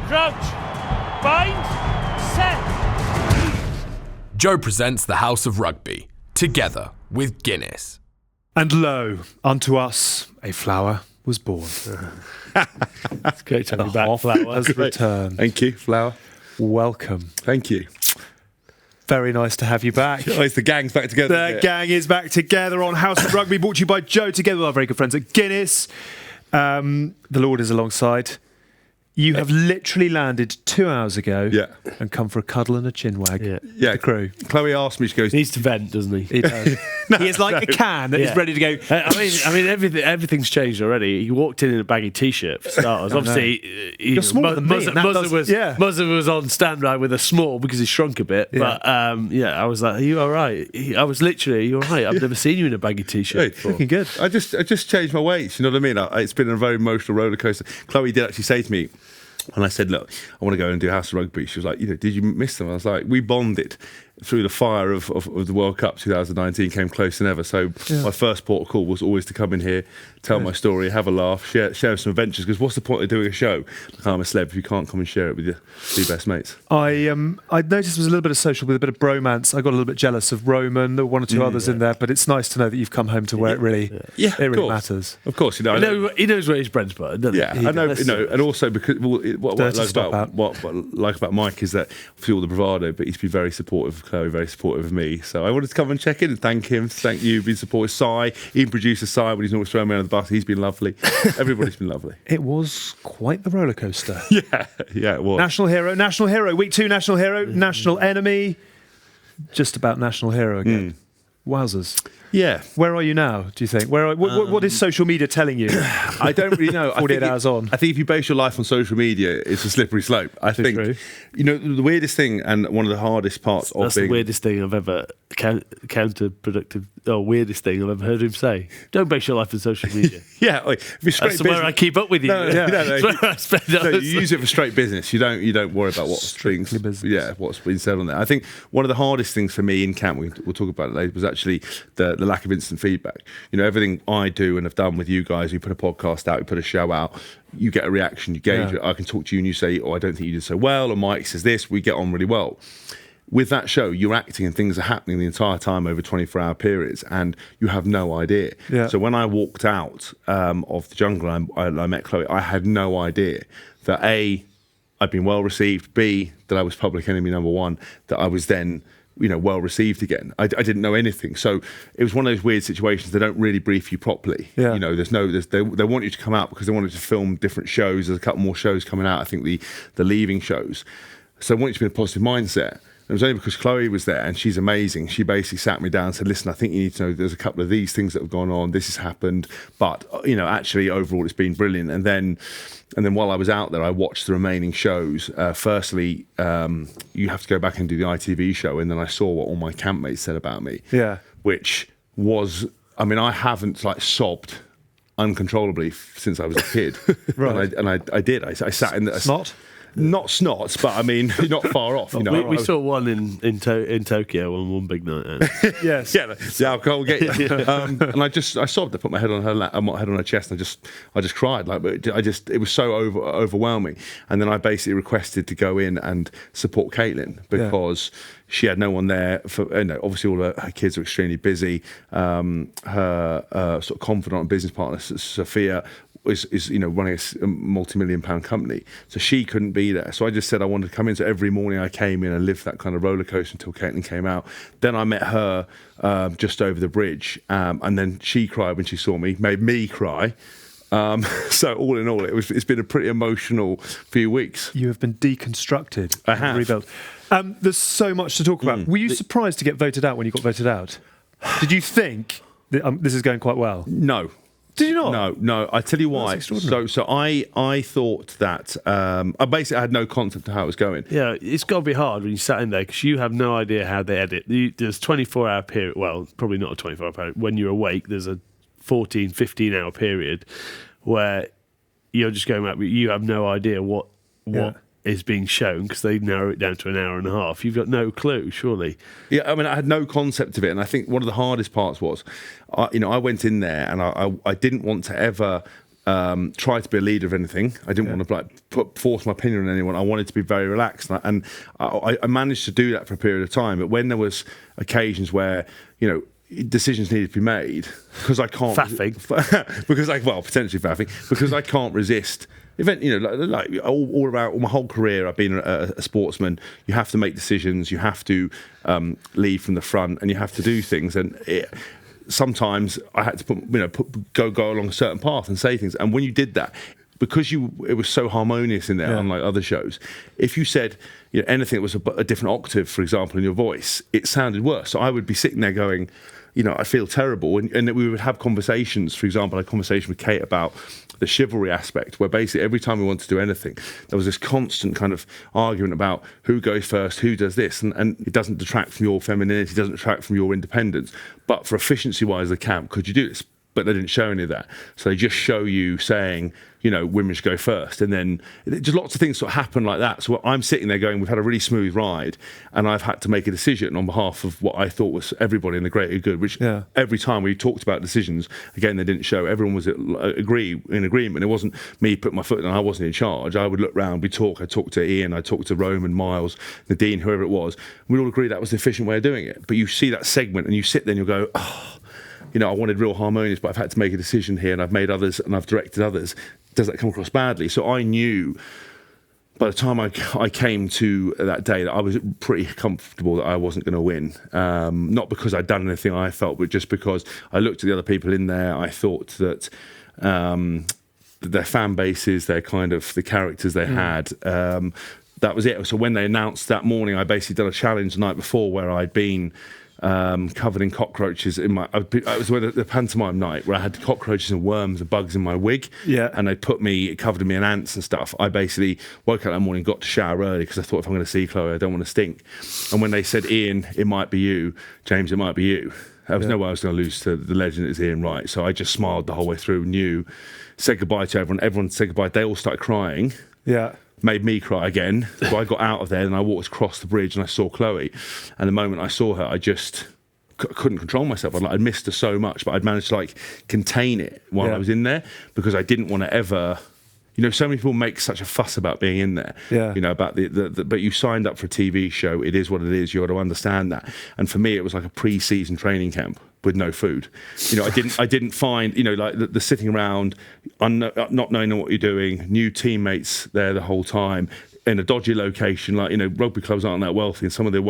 Crouch. Bind. Set. Joe presents the House of Rugby, together with Guinness. And lo, unto us a flower was born. It's great to have you back, Flower. Has returned. Thank you, Flower. Welcome. Thank you. Very nice to have you back. Oh, it's the gang's back together. The gang is back together on House of Rugby, brought to you by Joe, together with our very good friends at Guinness. The Lord is alongside. You have literally landed 2 hours ago and come for a cuddle and a chinwag. Yeah. The crew. Chloe asked me, she goes... He needs to vent, doesn't he? He does. He is like a can that is ready to go. I mean, everything's changed already. You walked in a baggy t-shirt for starters. Obviously, You're smaller than me. Muzzer was on standby with a small because he shrunk a bit. Yeah. But I was like, "Are you all right?" I was literally, "You all right?" I've never seen you in a baggy t-shirt before. Looking good. I just changed my weight, you know what I mean? It's been a very emotional roller coaster. Chloe did actually say to me, and I said, look, I want to go and do House of Rugby. She was like, did you miss them? I was like, we bonded through the fire of the World Cup 2019, came closer than ever. So my first port of call was always to come in here, tell my story, have a laugh, share some adventures. Because what's the point of doing a show? Like, I'm a celeb if you can't come and share it with your two best mates. I noticed there was a little bit of social with a bit of bromance. I got a little bit jealous of Roman. There were one or two others in there, but it's nice to know that you've come home to where it really matters. Of course, He knows where his bread's buttered, doesn't he? Yeah, I know, and also because what I like about Mike is that obviously all the bravado, but he's been very supportive of Chloe, very supportive of me. So I wanted to come and check in and thank him, thank you, being supportive. Si, even producer Si, when he's always throwing me under the bus, he's been lovely. Everybody's been lovely. It was quite the roller coaster. Yeah, it was. National hero, week 2 national hero, national enemy, just about national hero again. Wowzers. Yeah. Where are you now, do you think? What is social media telling you? I don't really know. 48 hours on. I think if you base your life on social media, it's a slippery slope. I think, true. The weirdest thing and one of the hardest parts of That's the weirdest thing I've ever counterproductive. Weirdest thing I've ever heard him say. Don't base your life on social media. That's where I keep up with you. No, you you use it for straight business. You don't worry about what's been said on there. I think one of the hardest things for me in camp, we'll talk about it later, was actually the lack of instant feedback. Everything I do and have done with you guys, we put a podcast out, we put a show out, you get a reaction, you gauge it. I can talk to you and you say, I don't think you did so well, or Mike says this, we get on really well. With that show, you're acting and things are happening the entire time over 24-hour periods, and you have no idea. Yeah. So when I walked out of the jungle and I met Chloe, I had no idea that A, I'd been well received, B, that I was public enemy number 1, that I was then well received again. I didn't know anything, so it was one of those weird situations. They don't really brief you properly. Yeah. They want you to come out because they wanted to film different shows. There's a couple more shows coming out. I think the leaving shows. So I want you to be in a positive mindset. It was only because Chloe was there, and she's amazing. She basically sat me down and said, listen, I think you need to know there's a couple of these things that have gone on. This has happened, but actually overall it's been brilliant. And then while I was out there, I watched the remaining shows. Firstly, you have to go back and do the ITV show, and then I saw what all my campmates said about me. Yeah, which was, I haven't sobbed uncontrollably since I was a kid. Right, and I did. I sat in the snot. Not snots, but not far off. We saw one in Tokyo on one big night. Yes, the alcohol will get you. And I sobbed. I put my head on her lap, my head on her chest, and I just cried. It was so overwhelming. And then I basically requested to go in and support Caitlin because she had no one there. Obviously all her kids are extremely busy. Her sort of confidant and business partner, Sophia, is running a multi-million-pound company, so she couldn't be there. So I just said I wanted to come in. So every morning I came in and lived that kind of roller coaster until Caitlin came out. Then I met her just over the bridge, and then she cried when she saw me, made me cry. So all in all, it's been a pretty emotional few weeks. You have been deconstructed. I have. Rebuilt. There's so much to talk about. Were you surprised to get voted out when you got voted out? Did you think that, this is going quite well? No. Did you not? No. I tell you why. So I thought that I basically had no concept of how it was going. Yeah, it's got to be hard when you sat in there because you have no idea how they edit. There's 24-hour period. Well, probably not a 24-hour period. When you're awake, there's a 14, 15-hour period where you're just going back. You have no idea what is being shown because they narrow it down to an hour and a half. You've got no clue, surely. Yeah, I had no concept of it, and I think one of the hardest parts was, I went in there and I didn't want to ever try to be a leader of anything. I didn't want to like force my opinion on anyone. I wanted to be very relaxed, and I managed to do that for a period of time. But when there was occasions where decisions needed to be made, because I can't faffing, potentially faffing, because I can't resist. Like all around my whole career, I've been a sportsman. You have to make decisions. You have to lead from the front, and you have to do things. And sometimes I had to go along a certain path and say things. And when you did that, because it was so harmonious in there, unlike other shows, if you said anything that was a different octave, for example, in your voice, it sounded worse. So I would be sitting there going, I feel terrible. And we would have conversations. For example, I had a conversation with Kate about the chivalry aspect, where basically every time we wanted to do anything, there was this constant kind of argument about who goes first, who does this, and it doesn't detract from your femininity, it doesn't detract from your independence. But for efficiency-wise, the camp, could you do this? But they didn't show any of that. So they just show you saying, women should go first. And then just lots of things sort of happen like that. So I'm sitting there going, we've had a really smooth ride, and I've had to make a decision on behalf of what I thought was everybody in the greater good, which every time we talked about decisions, again, they didn't show. Everyone was in agreement. It wasn't me putting my foot in, I wasn't in charge. I would look round, I'd talk to Ian, I'd talk to Roman, Miles, Nadine, whoever it was. We'd all agree that was the efficient way of doing it. But you see that segment and you sit there and you go, I wanted real harmonious, but I've had to make a decision here, and I've made others, and I've directed others. Does that come across badly? So I knew by the time I came to that day that I was pretty comfortable that I wasn't going to win. Not because I'd done anything I felt, but just because I looked at the other people in there. I thought that their fan bases, their kind of the characters they had, that was it. So when they announced that morning, I basically done a challenge the night before where I'd been covered in cockroaches in my. It was the pantomime night where I had cockroaches and worms and bugs in my wig. And they covered me in ants and stuff. I basically woke up that morning, got to shower early because I thought, if I'm going to see Chloe, I don't want to stink. And when they said, Ian, it might be you, James, it might be you, there was no way I was going to lose to the legend that's Ian Wright. So I just smiled the whole way through, said goodbye to everyone. Everyone said goodbye. They all started crying. Made me cry again. So I got out of there and I walked across the bridge and I saw Chloe. And the moment I saw her, I just couldn't control myself. I'd missed her so much, but I'd managed to contain it while I was in there, because I didn't want to ever. So many people make such a fuss about being in there. About but you signed up for a TV show. It is what it is. You got to understand that. And for me, it was like a pre-season training camp with no food. I didn't find the sitting around, not knowing what you're doing, new teammates there the whole time, in a dodgy location. Rugby clubs aren't that wealthy, and some of the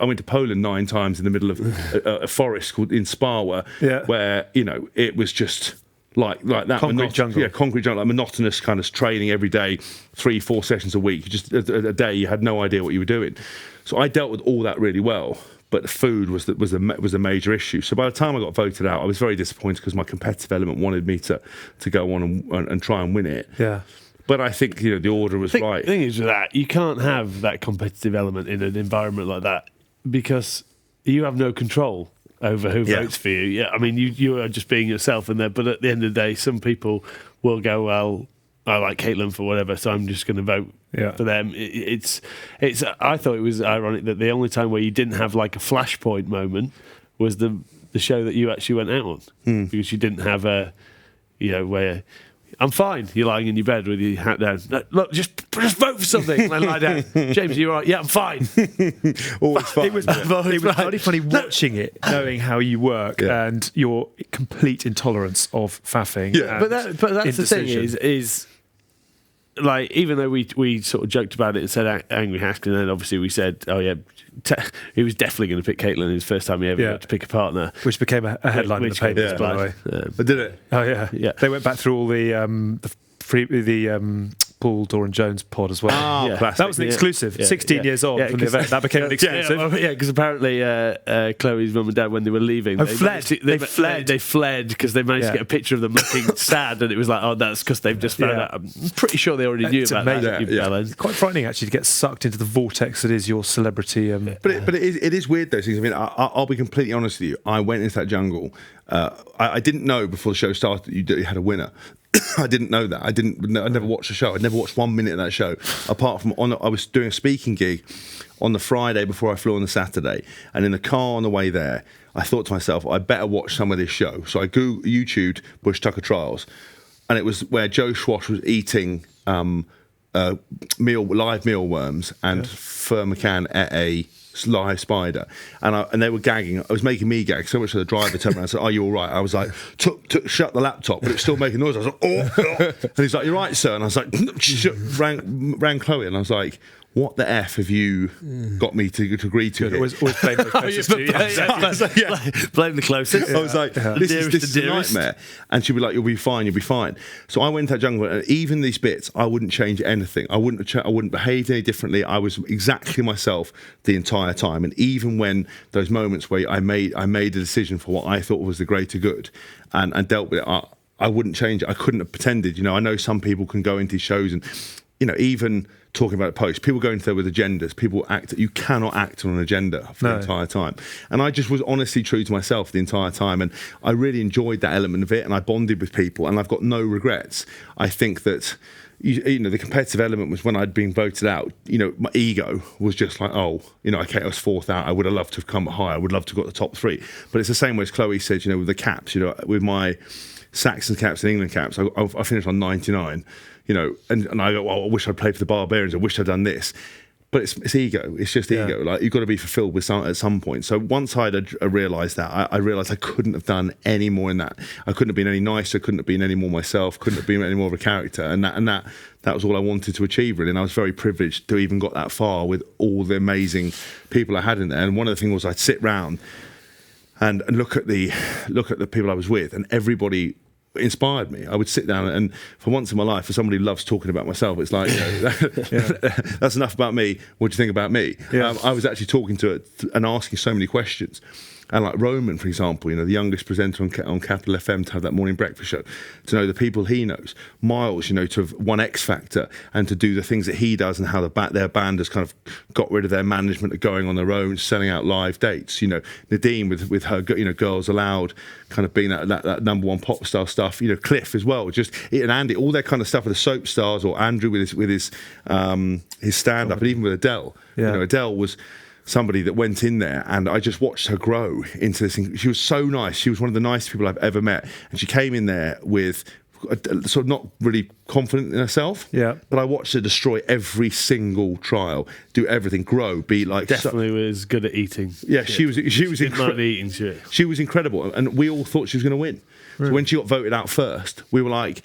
I went to Poland 9 times in the middle of a forest called in Spa, where it was just. Like that concrete jungle, concrete jungle, like monotonous kind of training every day, 3-4 sessions a week. Just a day, you had no idea what you were doing. So I dealt with all that really well, but the food was a major issue. So by the time I got voted out, I was very disappointed because my competitive element wanted me to go on and try and win it. But I think the order was right. The thing is with that, you can't have that competitive element in an environment like that because you have no control over who votes for you. I mean, you are just being yourself in there, but at the end of the day, some people will go, well, I like Caitlin for whatever, so I'm just going to vote for them. It's. I thought it was ironic that the only time where you didn't have a flashpoint moment was the show that you actually went out on, because you didn't have a, where I'm fine. You're lying in your bed with your hat down. Look, just vote for something and lie down. James, you all right? Yeah, I'm fine. Always fine. It was very funny watching it, knowing how you work and your complete intolerance of faffing. But that's the thing is even though we sort of joked about it and said angry Hask, and then obviously we said, he was definitely going to pick Caitlin his first time he ever got to pick a partner, which became a headline in the papers, by the way. But did it? Oh yeah. They went back through all the Paul Doran Jones pod as well. That was an exclusive. 16 years on from the event, that became an exclusive. Because apparently Chloe's mum and dad, when they were leaving, they fled. They fled because they managed to get a picture of them looking sad, and it was like, that's because they've just found out. I'm pretty sure they already knew about that. It's quite frightening actually to get sucked into the vortex that is your celebrity. But it is weird those things. I mean, I'll be completely honest with you. I went into that jungle. I didn't know before the show started that you had a winner. I didn't know that. I never watched the show. I'd never watched 1 minute of that show, apart from I was doing a speaking gig on the Friday before I flew on the Saturday, and in the car on the way there, I thought to myself, I better watch some of this show. So I YouTubed Bush Tucker Trials. and it was where Joe Schwash was eating live mealworms, and Fur McCann ate a live spider, and they were gagging. It was making me gag so much that the driver turned around and said, "Are you all right?" I was like, shut the laptop, but it was still making noise. I was like, oh. And he's like, "You're right, sir." And I was like, rang Chloe, and I was like, what the F have you got me to agree to here? Always blame the closest to you. Blame the closest. I was like, this is a nightmare. And she'd be like, you'll be fine. So I went to that jungle, and even these bits, I wouldn't change anything. I wouldn't behave any differently. I was exactly myself the entire time. And even when those moments where I made a decision for what I thought was the greater good and dealt with it, I wouldn't change it. I couldn't have pretended. I know some people can go into shows and, even talking about posts, people go into there with agendas. People act. You cannot act on an agenda for the entire time. And I just was honestly true to myself the entire time, and I really enjoyed that element of it. And I bonded with people, and I've got no regrets. I think that the competitive element was when I'd been voted out. My ego was just like, okay, I was fourth out. I would have loved to have come higher. I would love to have got the top three. But it's the same way as Chloe said. With the caps. With my Saxon caps and England caps, I finished on 99. And I go, well, I wish I'd played for the Barbarians. I wish I'd done this. But it's ego. It's just ego. Like, you've got to be fulfilled with at some point. So once I realised that, I realised I couldn't have done any more in that. I couldn't have been any nicer. Couldn't have been any more myself. Couldn't have been any more of a character. And that was all I wanted to achieve, really. And I was very privileged to even got that far with all the amazing people I had in there. And one of the things was I'd sit round and look at the people I was with, and everybody inspired me. I would sit down, and for once in my life, for somebody who loves talking about myself, it's like, that's enough about me. What do you think about me? I was actually talking to it and asking so many questions. And like Roman, for example, the youngest presenter on Capital FM, to have that morning breakfast show, to know the people he knows. Miles, to have won X Factor and to do the things that he does, and how their band has kind of got rid of their management of going on their own, selling out live dates. Nadine with her, Girls Aloud, kind of being that number one pop star stuff. Cliff as well, and Andy, all that kind of stuff with the soap stars, or Andrew with his stand up, and even with Adele. Adele was somebody that went in there, and I just watched her grow into this thing. She was so nice. She was one of the nicest people I've ever met, and she came in there with sort of not really confident in herself. But I watched her destroy every single trial, do everything, grow, be like definitely was good at eating. She was incredible. Eating shit. She was incredible, and we all thought she was going to win. So when she got voted out first, we were like,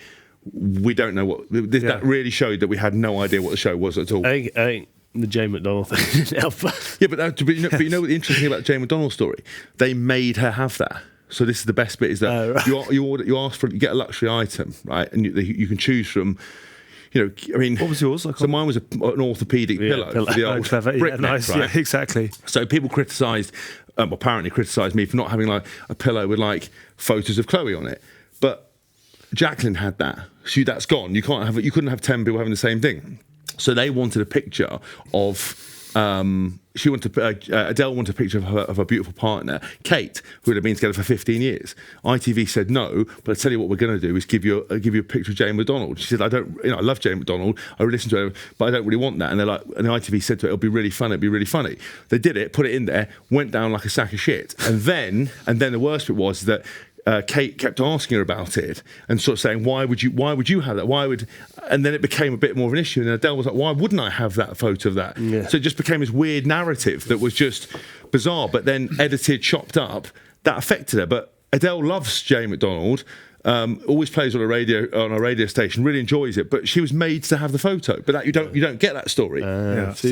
we don't know what. That really showed that we had no idea what the show was at all. I think the Jay McDonald thing didn't help. But you know what the interesting thing about the Jay McDonald story? They made her have that. So this is the best bit: is that you ask for, you get a luxury item, right, and you can choose from. What was yours? So mine was an orthopedic pillow. For the old clever. brick neck, nice. Right? Yeah, exactly. So people criticised, apparently criticised me for not having like a pillow with like photos of Chloe on it, but Jacqueline had that. That's gone. You can't have it. You couldn't have 10 people having the same thing. So they wanted a picture of. Adele wanted a picture of her beautiful partner, Kate, who had been together for 15 years. ITV said no, but I tell you what we're going to do is give you a picture of Jane McDonald. She said, I love Jane McDonald. I listen to her, but I don't really want that. And they're like, and the ITV said to her, it'll be really funny. It'll be really funny. They did it, put it in there, went down like a sack of shit. And then the worst bit was that. Kate kept asking her about it and sort of saying, why would you have that? And then it became a bit more of an issue. And then Adele was like, why wouldn't I have that photo of that? So it just became this weird narrative that was just bizarre, but then edited, chopped up. That affected her. But Adele loves Jane McDonald. Always plays on a radio station, really enjoys it, but she was made to have the photo. But that you don't get that story. So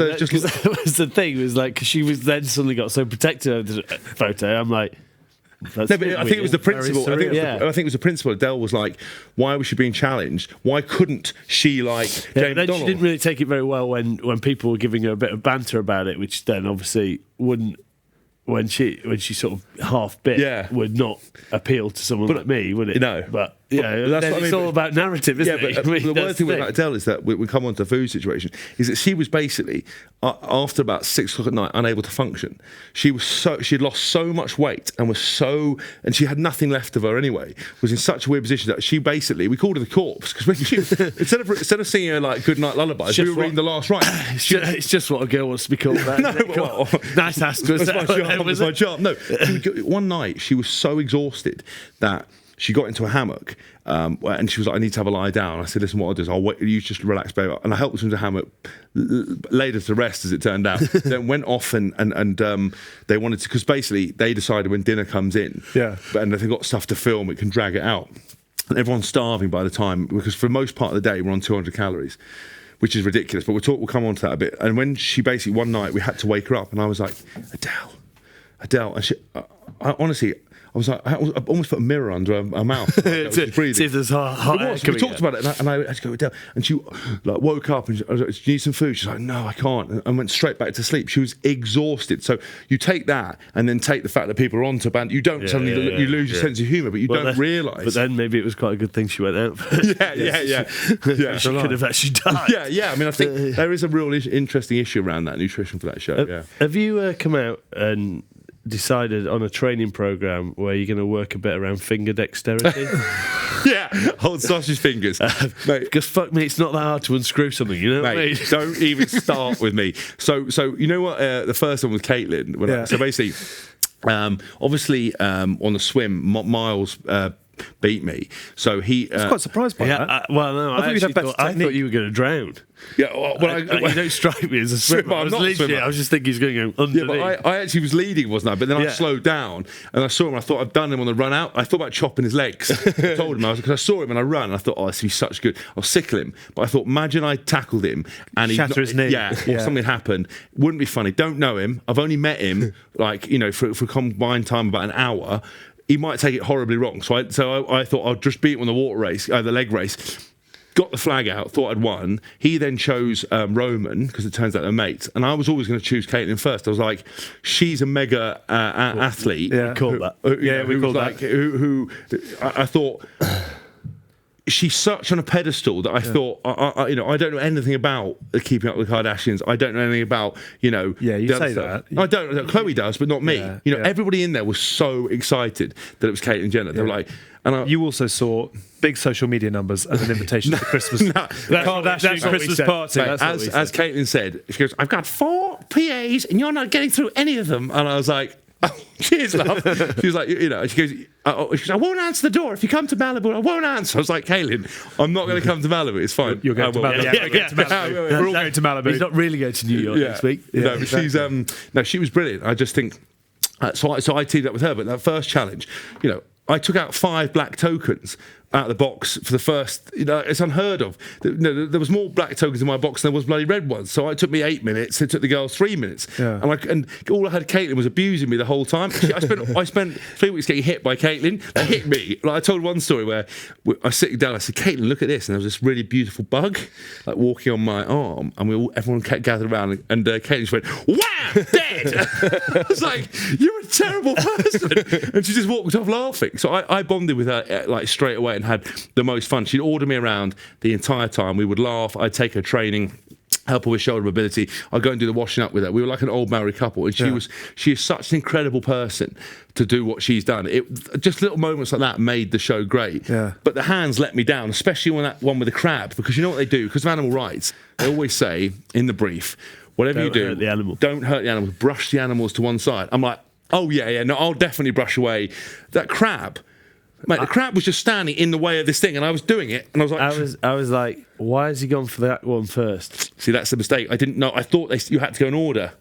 that was the thing. It was like, cause she was then suddenly got so protective of the photo. I'm like. I think it was the principle. I think it was the principle. Adele was like, "Why was she being challenged? Why couldn't she like?" Jane McDonald? She didn't really take it very well when people were giving her a bit of banter about it, which then obviously wouldn't. When she sort of half bit would not appeal to someone like me, would it? No, but it's all about narrative, isn't it? The worst thing about Adele is that we come on to the food situation. Is that she was basically after about 6 o'clock at night unable to function. She'd lost so much weight and she had nothing left of her anyway. Was in such a weird position that she basically, we called her the corpse, because instead of singing her like goodnight lullabies, we were reading the last rite. It's just what a girl wants to be called. Nice Haskell. That's my job. No, one night she was so exhausted that she got into a hammock, and she was like, I need to have a lie down. I said, listen, what I'll do is I'll wait, you just relax, babe. And I helped her into the hammock, laid her to rest, as it turned out. Then went off and they wanted to, because basically they decided when dinner comes in, and if they've got stuff to film, it can drag it out. And everyone's starving by the time, because for the most part of the day, we're on 200 calories. Which is ridiculous, but we'll come on to that a bit. And when she basically, one night, we had to wake her up, and I was like, Adele. And she, I honestly, I was like, I almost put a mirror under her mouth. Like, see if there's hot air. We talked about it, and I had to go, Adele. And she like woke up, and I was like, do you need some food? She's like, no, I can't. And went straight back to sleep. She was exhausted. So you take that, and then take the fact that people are on to band. You don't suddenly you lose your sense of humour, but you don't realise. But then maybe it was quite a good thing she went out. Yeah. She could have actually died. Yeah. I mean, I think there is a real interesting issue around that nutrition for that show. Have you come out and decided on a training program where you're going to work a bit around finger dexterity? Hold sausage fingers, mate. Because fuck me, it's not that hard to unscrew something, you know what I mean? Don't even start with me. So you know what? The first one was Caitlin. So basically, obviously, on the swim, Miles beat me. So he. I was quite surprised by that. Well, no, I thought you were going to drown. Yeah, well, you don't strike me as a swimmer. I was just thinking he's going to go underneath. Yeah, but I actually was leading, wasn't I? But then I slowed down and I saw him. I thought I'd done him on the run out. I thought about chopping his legs. I told him, because I saw him and I run. And I thought, this would be such good. I'll sickle him. But I thought, imagine I tackled him and shatter his knee. Or something happened. Wouldn't be funny. Don't know him. I've only met him for combined time about an hour. He might take it horribly wrong. So I thought I'd just beat him on the water race, the leg race. Got the flag out, thought I'd won. He then chose Roman, because it turns out they're mates. And I was always going to choose Caitlin first. I was like, she's a mega athlete. Yeah, we called that. We called that. Who I thought... She's such on a pedestal that I thought, I don't know anything about Keeping Up with the Kardashians. I don't know anything about, you say that. I don't. Chloe does, but not me. Everybody in there was so excited that it was Caitlyn Jenner. They were like, you also saw big social media numbers and an invitation to the Christmas Kardashian Christmas party. As Caitlyn said, she goes, I've got 4 PAs and you're not getting through any of them. And I was like, oh, cheers, love. She was like, she goes, I won't answer the door. If you come to Malibu, I won't answer. I was like, Kaylin, I'm not going to come to Malibu. It's fine. You're going to Malibu. We're all going to Malibu. He's not really going to New York next week. No, but she's she was brilliant. I just think so I teamed up with her. But that first challenge, I took out 5 black tokens out of the box for the first, it's unheard of. There was more black tokens in my box than there was bloody red ones. So it took me 8 minutes. It took the girls 3 minutes. Yeah. And all I had, Caitlin was abusing me the whole time. I spent 3 weeks getting hit by Caitlin. They hit me. Like I told one story where I was sitting down. I said, Caitlin, look at this. And there was this really beautiful bug, like walking on my arm. And everyone kept gathered around. And Caitlin just went, wow, dead. I was like, you're a terrible person. And she just walked off laughing. So I bonded with her like straight away and had the most fun. She'd order me around the entire time. We would laugh. I'd take her training, help her with shoulder mobility. I'd go and do the washing up with her. We were like an old married couple, and she is such an incredible person to do what she's done. Just little moments like that made the show great. Yeah. But the hands let me down, especially on that one with the crab, because you know what they do? Because of animal rights, they always say in the brief, whatever you do, don't hurt the animal. Don't hurt the animals. Brush the animals to one side. I'm like, oh yeah, no, I'll definitely brush away that crab. Mate, the crab was just standing in the way of this thing, and I was doing it, and I was like, I was like, why has he gone for that one first? See, that's the mistake. I didn't know. I thought you had to go in order.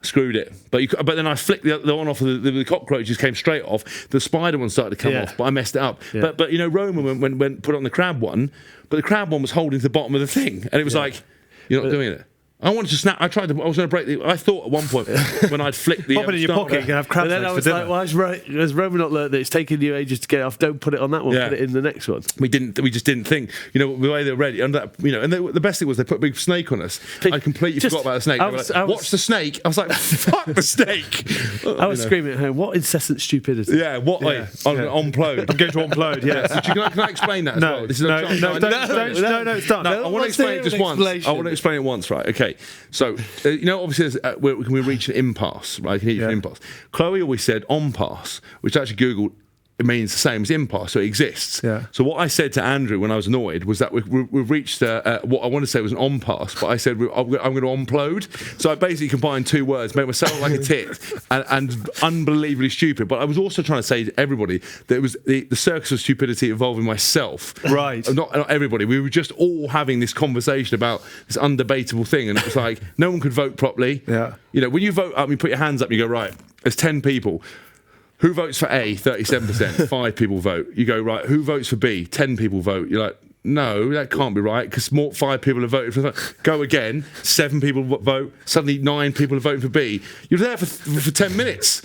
I screwed it, but then I flicked the one off. The cockroaches came straight off. The spider one started to come off, but I messed it up. Yeah. But Roman went put on the crab one, but the crab one was holding to the bottom of the thing, and it was like, you're not doing it. I wanted to snap. I was going to break I thought at one point when I'd flicked the pop it in your pocket, you can have crab legs for dinner. And then I was like, why has Roman not learned that it's taking you ages to get off? Don't put it on that one. Put it in the next one. We just didn't think. The way they were ready. And that, and the best thing was they put a big snake on us. I completely forgot about the snake. Watch the snake. I was like, fuck the snake. I was screaming at home. What incessant stupidity. Yeah. Onplode. I'm going to onplode. Yeah. So can I explain that as well? This is no, it's done. I want to explain it just once. I want to explain it once, right? Okay. So. Obviously, we reach an impasse, right? Can reach an impasse. Chloe always said on pass, which I actually Googled it means the same as impasse, so it exists. Yeah. So what I said to Andrew when I was annoyed was that we've reached what I want to say was an on-pass, but I said I'm going to implode. So I basically combined two words, make myself like a tit, and unbelievably stupid. But I was also trying to say to everybody that it was the circus of stupidity involving myself. Right. Not everybody. We were just all having this conversation about this undebatable thing, and it was like no one could vote properly. Yeah. You know, when you vote up, you put your hands up, you go, right, there's 10 people. Who votes for A? 37%. 5 people vote. You go, right, who votes for B? 10 people vote. You're like, no, that can't be right, because 5 people have voted for go again, 7 people vote, suddenly 9 people are voting for B. You're there for 10 minutes.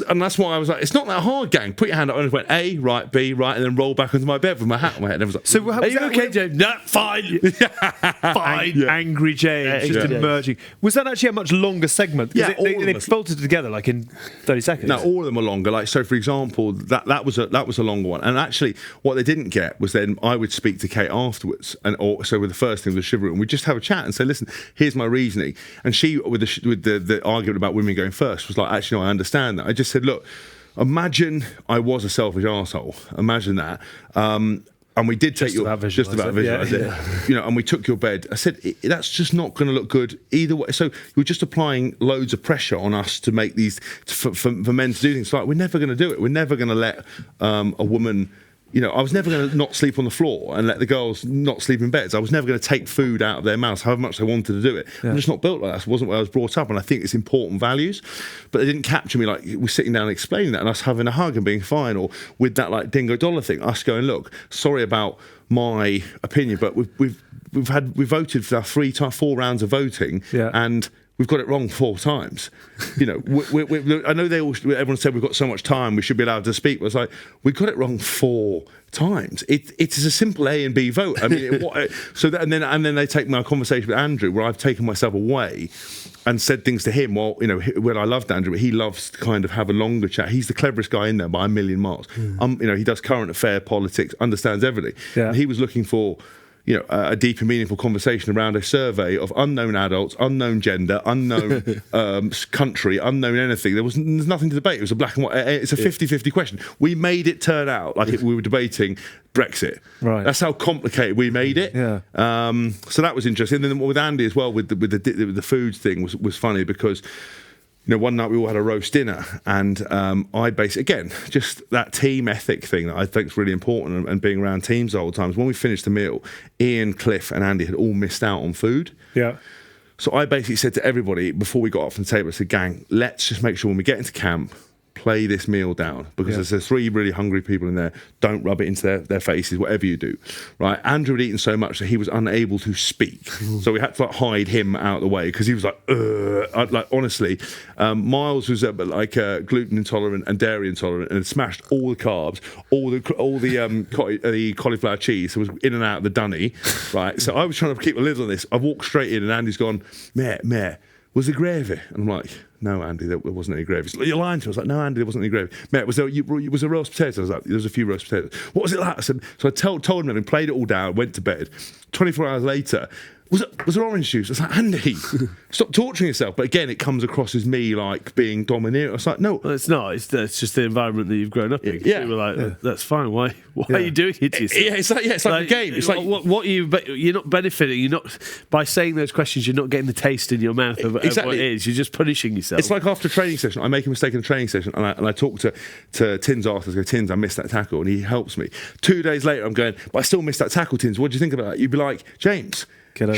And that's why I was like, it's not that hard, gang. Put your hand up, and I went A, right, B, right, and then roll back into my bed with my hat on my head. And I was like, So Are you okay, James? No, fine. Fine. Angry James, just emerging. Was that actually a much longer segment? 'Cause Yeah, all of they us. bolted it together like in 30 seconds. no, all of them are longer. Like, so for example, that was a longer one. And actually, what they didn't get was then I would speak to Kate afterwards, so with the first thing, the chivalry, and we'd just have a chat and say, listen, here's my reasoning. And she, with the argument about women going first, was like, actually, no, I understand that. I just said, look, imagine I was a selfish arsehole. Imagine that. And we did take Just about visualise it. you know, and we took your bed. I said, that's just not going to look good either way. So you're just applying loads of pressure on us to make these, for men to do things. Like, we're never going to do it. We're never going to let a woman, you know, I was never going to not sleep on the floor and let the girls not sleep in beds. I was never going to take food out of their mouths, however much they wanted to do it. Yeah. I'm just not built like that. It wasn't where I was brought up, and I think it's important values. But they didn't capture me like we're sitting down and explaining that, and us having a hug and being fine, or with that like dingo dollar thing, us going, look, sorry about my opinion, but we voted for our 4 rounds of voting, and we've got it wrong 4 times. You know, I know everyone said we've got so much time, we should be allowed to speak. But it's like, we got it wrong 4 times. It is a simple A and B vote. I mean, and then they take my conversation with Andrew, where I've taken myself away and said things to him. Well, you know, when I loved Andrew, he loves to kind of have a longer chat. He's the cleverest guy in there by a million miles. You know, he does current affair politics, understands everything. Yeah. And he was looking for, you know, a deep and meaningful conversation around a survey of unknown adults, unknown gender, unknown country, unknown anything. There's nothing to debate. It was a black and white. It's a 50-50 question. We made it turn out like we were debating Brexit. Right. That's how complicated we made it. Yeah. So that was interesting. And then with Andy as well, with the food thing was funny, because, you know, one night we all had a roast dinner, and I basically, again, just that team ethic thing that I think is really important, and being around teams all the time. When we finished the meal, Ian, Cliff and Andy had all missed out on food. Yeah. So I basically said to everybody before we got off the table, I said, gang, let's just make sure when we get into camp, play this meal down, because there's 3 really hungry people in there. Don't rub it into their faces, whatever you do, right? Andrew had eaten so much that he was unable to speak, so we had to like hide him out of the way, because he was like, like, honestly, Miles was gluten intolerant and dairy intolerant, and had smashed all the carbs, all the cauliflower cheese, so was in and out of the dunny, right? So I was trying to keep a lid on this. I walked straight in, and Andy's gone, Mate, was there gravy? And I'm like, no, Andy, there wasn't any gravy. He's like, you're lying to me. I was like, no, Andy, there wasn't any gravy. Mate, was there roast potatoes? I was like, there was a few roast potatoes. What was it like? I said, so I told him and played it all down, went to bed. 24 hours later, was there orange juice? I was like, Andy, stop torturing yourself. But again, it comes across as me like being domineering. I was like, no. Well, it's not. It's just the environment that you've grown up in. Yeah. You were like, that's fine. Why are you doing it to yourself? Yeah, it's like a game. It's like you're not benefiting. You're not, by saying those questions, you're not getting the taste in your mouth of what it is. You're just punishing yourself. It's like after a training session, I make a mistake in a training session, and I talk to Tins after. I go, Tins, I missed that tackle, and he helps me. 2 days later, I'm going, but I still missed that tackle, Tins. What do you think about that? You'd be like, James, get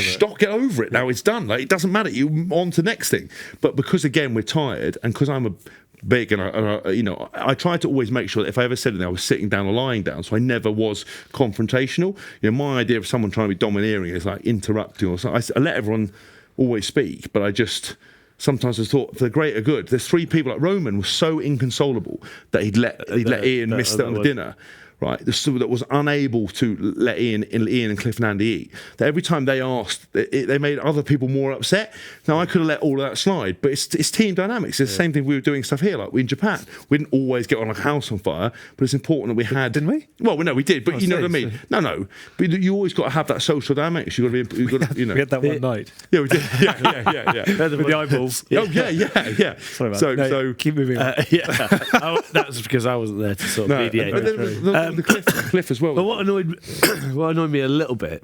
over it. Now it's done. Like, it doesn't matter. You on to the next thing. But because again we're tired, and because I'm big, and I tried to always make sure that if I ever said anything, I was sitting down or lying down, so I never was confrontational. You know, my idea of someone trying to be domineering is like interrupting or something. I let everyone always speak, but I just sometimes I thought, for the greater good. There's 3 people. Like Roman was so inconsolable that he'd let Ian miss that on the dinner. right, that was unable to let Ian and Cliff and Andy eat, that every time they asked, they made other people more upset. Now, I could have let all of that slide, but it's team dynamics. It's the same thing we were doing stuff here, like in Japan. We didn't always get on like a house on fire, but it's important that we had... Didn't we? Well, no, we did, but you know what I mean? No. But you always got to have that social dynamics. You've got to be, We had that one night. Yeah, we did. Yeah. With the eyeballs. Oh, yeah. Sorry about that. So keep moving on. That was because I wasn't there to sort of mediate. But the Cliff as well. But what annoyed me a little bit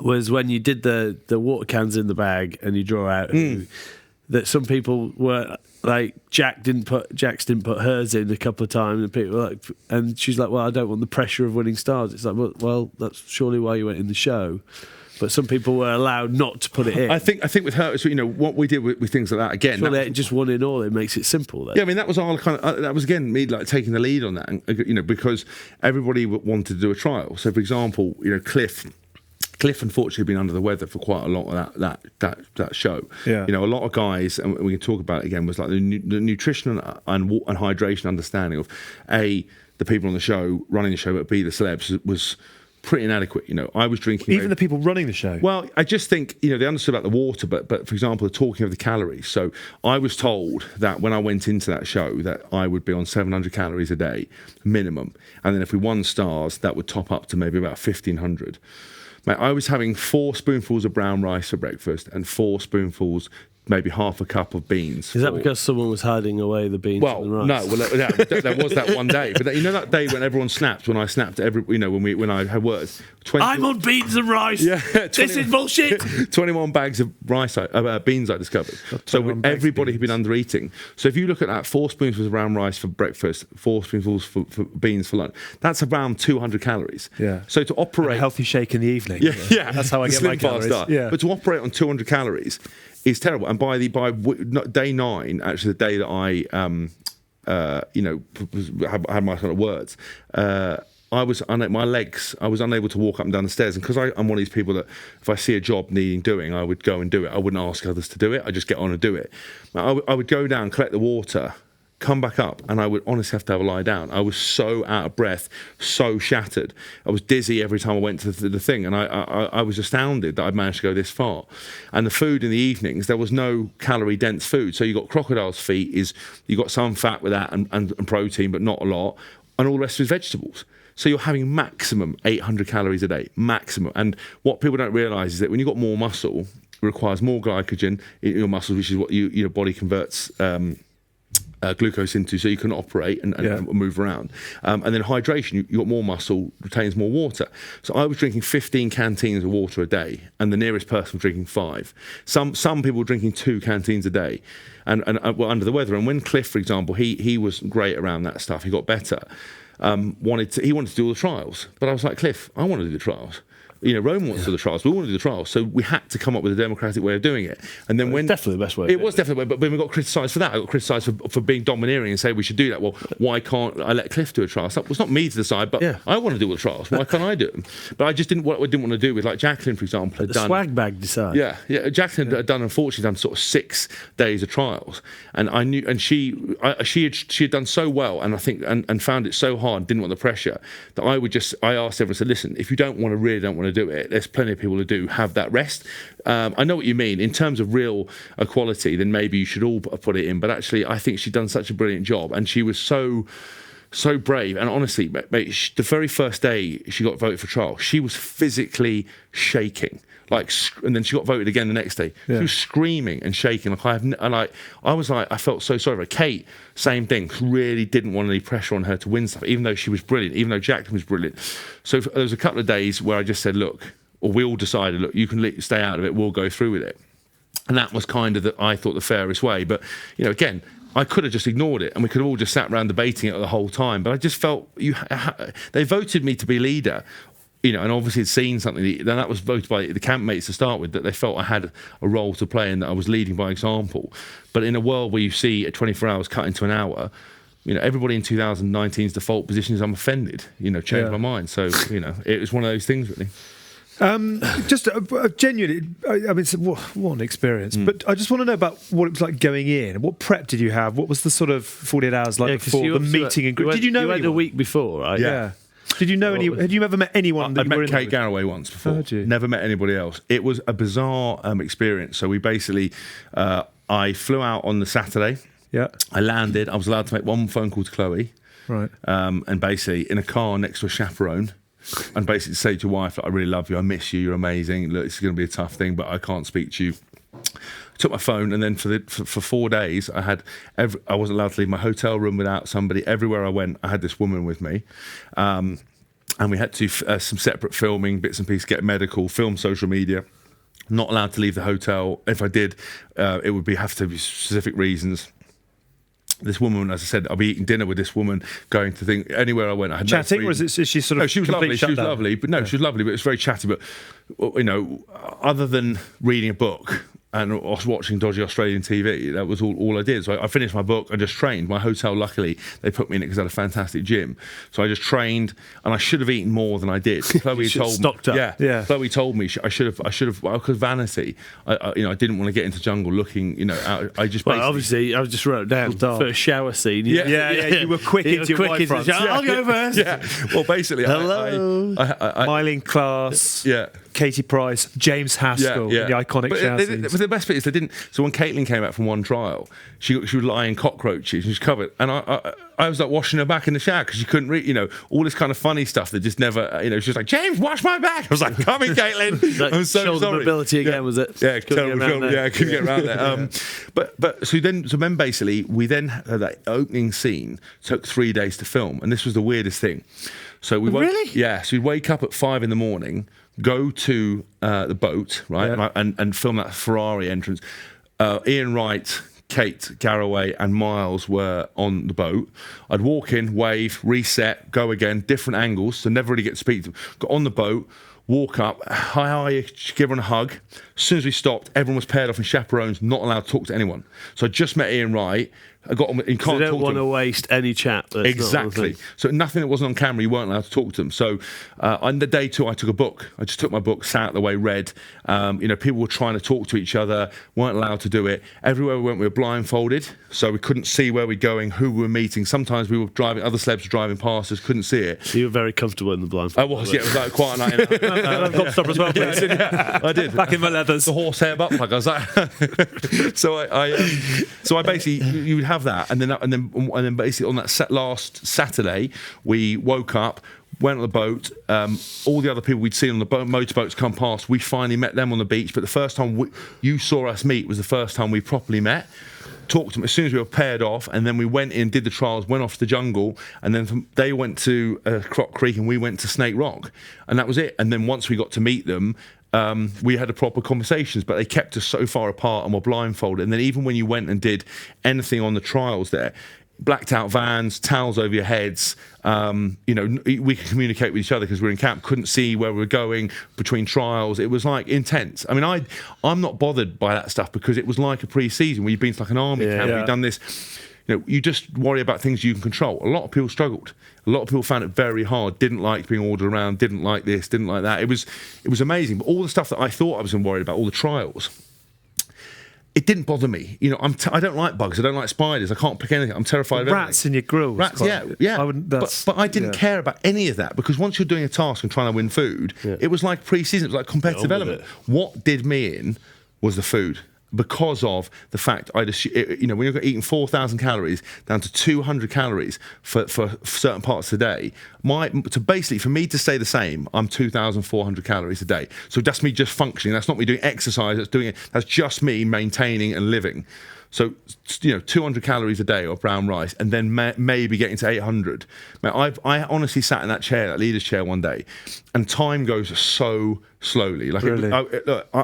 was when you did the water cans in the bag and you draw out that some people were like, Jax didn't put hers in a couple of times, and people were like, and she's like, well, I don't want the pressure of winning stars. It's like, well, that's surely why you went in the show. But some people were allowed not to put it in. I think with her, so, what we did with things like that again. Surely just one in all. It makes it simple. Then. Yeah, I mean that was all kind of that was again me like taking the lead on that, and, because everybody wanted to do a trial. So for example, Cliff unfortunately had been under the weather for quite a lot of that show. Yeah. A lot of guys, and we can talk about it again, was like the nutrition and hydration understanding of the people on the show running the show, but B, the celebs was pretty inadequate. I was drinking... Even the people running the show? Well, I just think, they understood about the water, but for example, the talking of the calories. So I was told that when I went into that show that I would be on 700 calories a day, minimum. And then if we won stars, that would top up to maybe about 1,500. Mate, I was having 4 spoonfuls of brown rice for breakfast and 4 spoonfuls, maybe half a cup of beans. Is that because someone was hiding away the beans and the rice? No. Well, there was that one day. But that day when everyone snapped, when I snapped when I had words. I'm on beans and rice. Yeah, this is bullshit. 21 bags of beans I discovered. So everybody had been under eating. So if you look at that, 4 spoonfuls of brown rice for breakfast, 4 spoonfuls for beans for lunch, that's around 200 calories. Yeah. So to operate... And a healthy shake in the evening. Yeah. That's how I get my calories. Yeah. But to operate on 200 calories... It's terrible, and by day 9, actually the day that I, had my kind of words, I was unable to walk up and down the stairs, and because I'm one of these people that if I see a job needing doing, I would go and do it. I wouldn't ask others to do it. I just get on and do it. I would go down, collect the water, come back up, and I would honestly have to have a lie down. I was so out of breath, so shattered. I was dizzy every time I went to the thing, and I was astounded that I'd managed to go this far. And the food in the evenings, there was no calorie-dense food. So you got crocodile's feet, you got some fat with that and protein, but not a lot, and all the rest was vegetables. So you're having maximum 800 calories a day, maximum. And what people don't realise is that when you've got more muscle, it requires more glycogen in your muscles, which is what your body converts glucose into, so you can operate and move around. And then hydration, you got more muscle, retains more water. So I was drinking 15 canteens of water a day, and the nearest person was drinking 5. Some people were drinking 2 canteens a day, and were under the weather. And when Cliff, for example, he was great around that stuff. He got better. He wanted to do all the trials, but I was like, Cliff, I want to do the trials. Rome wants to do the trials. We want to do the trials, so we had to come up with a democratic way of doing it. And then definitely the best way. It was definitely, but when we got criticised for that, I got criticised for being domineering and saying we should do that. Well, why can't I let Cliff do a trial? So it was not me to decide, but I want to do all the trials. Why can't I do them? But I just didn't. What I didn't want to do with, like Jacqueline, for example, had done. Swag bag decide. Yeah. Jacqueline had unfortunately done sort of 6 days of trials, and I knew, and she had done so well, and I think and found it so hard, didn't want the pressure, that I asked everyone, said, listen, if you don't want to do it, there's plenty of people who do have that rest. I know what you mean. In terms of real equality, then maybe you should all put it in. But actually, I think she'd done such a brilliant job, and she was so brave. And honestly, mate, the very first day she got voted for trial, she was physically shaking. And then she got voted again the next day. Yeah. She was screaming and shaking. I was like, I felt so sorry for her. Kate, same thing. Really didn't want any pressure on her to win stuff, even though she was brilliant, even though Jacqueline was brilliant. So there was a couple of days where I just said, look, or we all decided, look, you can stay out of it. We'll go through with it. And that was kind of I thought the fairest way. But again, I could have just ignored it, and we could have all just sat around debating it the whole time. But I just felt they voted me to be leader. And obviously had seen something, then that was voted by the campmates to start with, that they felt I had a role to play and that I was leading by example. But in a world where you see 24 hours cut into an hour, everybody in 2019's default position is I'm offended, changed my mind. So, it was one of those things, really. Just genuinely, I mean, it's what an experience. But I just want to know about what it was like going in. What prep did you have? What was the sort of 48 hours like before the meeting? Did you know you went a week before, right? Yeah. Did you know any? Had you ever met anyone? I'd met Kate Garraway once before. had you? Never met anybody else. It was a bizarre experience. So we basically, I flew out on the Saturday. Yeah. I landed. I was allowed to make one phone call to Chloe. Right. And basically in a car next to a chaperone. And basically say to your wife, I really love you, I miss you, you're amazing. Look, it's going to be a tough thing, but I can't speak to you. I took my phone, and then for 4 days, I wasn't allowed to leave my hotel room without somebody. Everywhere I went, I had this woman with me. And we had to some separate filming, bits and pieces, get medical, film social media. Not allowed to leave the hotel. If I did, it would have to be specific reasons. This woman, as I said, I'll be eating dinner with this woman, going to think anywhere I went. I had Chatting, no or is she sort of? No, she was lovely. She was lovely, but no, she was lovely. But it's very chatty. But other than reading a book and watching dodgy Australian TV, that was all I did. So I finished my book. I just trained. My hotel, luckily, they put me in it because I had a fantastic gym. So I just trained, and I should have eaten more than I did. Chloe told me, stocked up. Yeah. Chloe told me I should have. Well, because vanity, I didn't want to get into jungle looking. I just. Well, obviously, I just wrote down for a shower scene. Yeah. You were quick into your wife front. I'll go first. Yeah. Well, basically, hello, Mylene Klass. Yeah. Katie Price, James Haskell, the iconic shower scenes. But the best bit is they didn't. So when Caitlin came back from one trial, she was lying cockroaches. She was covered, and I was like washing her back in the shower because she couldn't read. All this kind of funny stuff that just never. She was like, James, wash my back. I was like, come in, Caitlin. I'm so shoulder sorry. mobility again, was it? Yeah, terrible shoulder. Yeah, I couldn't get around there. But so then basically we then that opening scene took 3 days to film, and this was the weirdest thing. So we really? So we'd wake up at 5 a.m, go to the boat, right, and film that Ferrari entrance. Ian Wright, Kate Garraway, and Miles were on the boat. I'd walk in, wave, reset, go again, different angles, so never really get to speak to them. Got on the boat, walk up, hi, give her a hug. As soon as we stopped, everyone was paired off in chaperones, not allowed to talk to anyone. So I just met Ian Wright. I got on. You can't so they don't talk to want them. To waste any chat. Exactly. So nothing that wasn't on camera, you weren't allowed to talk to them. So on the day 2, I took a book. I just took my book, sat out the way, read. People were trying to talk to each other, weren't allowed to do it. Everywhere we went, we were blindfolded, so we couldn't see where we're going, who we were meeting. Sometimes we were driving, other celebs were driving past us, couldn't see it. So you were very comfortable in the blindfold. I was, yeah. It was like quite a night. I've got to stop as well, please. Yeah, I did. Back in my leathers. The horsehair butt plug. I was like, so I basically, you would have that, and then basically on that last Saturday, we woke up, went on the boat. All the other people we'd seen on the motorboats come past. We finally met them on the beach. But the first time you saw us meet was the first time we properly met. Talked to them as soon as we were paired off, and then we went in, did the trials, went off to the jungle, and then they went to Croc Creek and we went to Snake Rock, and that was it. And then once we got to meet them, we had a proper conversations, but they kept us so far apart and were blindfolded. And then even when you went and did anything on the trials there, blacked out vans, towels over your heads, we could communicate with each other because we were in camp, couldn't see where we were going between trials. It was like intense. I mean, I'm not bothered by that stuff because it was like a pre-season where you've been to like an army camp, you've done this. You just worry about things you can control. A lot of people struggled. A lot of people found it very hard, didn't like being ordered around, didn't like this, didn't like that. It was amazing. But all the stuff that I thought I was worried about, all the trials, it didn't bother me. I don't like bugs. I don't like spiders. I can't pick anything. I'm terrified of everything. Rats in your grill. Rats, yeah. But I didn't care about any of that because once you're doing a task and trying to win food, it was like pre-season. It was like competitive element. What did me in was the food. Because of the fact when you're eating 4,000 calories down to 200 calories for certain parts of the day, basically for me to stay the same, I'm 2,400 calories a day. So that's me just functioning. That's not me doing exercise. That's just me maintaining and living. So 200 calories a day of brown rice, and then maybe getting to 800. I honestly sat in that leader's chair one day, and time goes so slowly. Like really?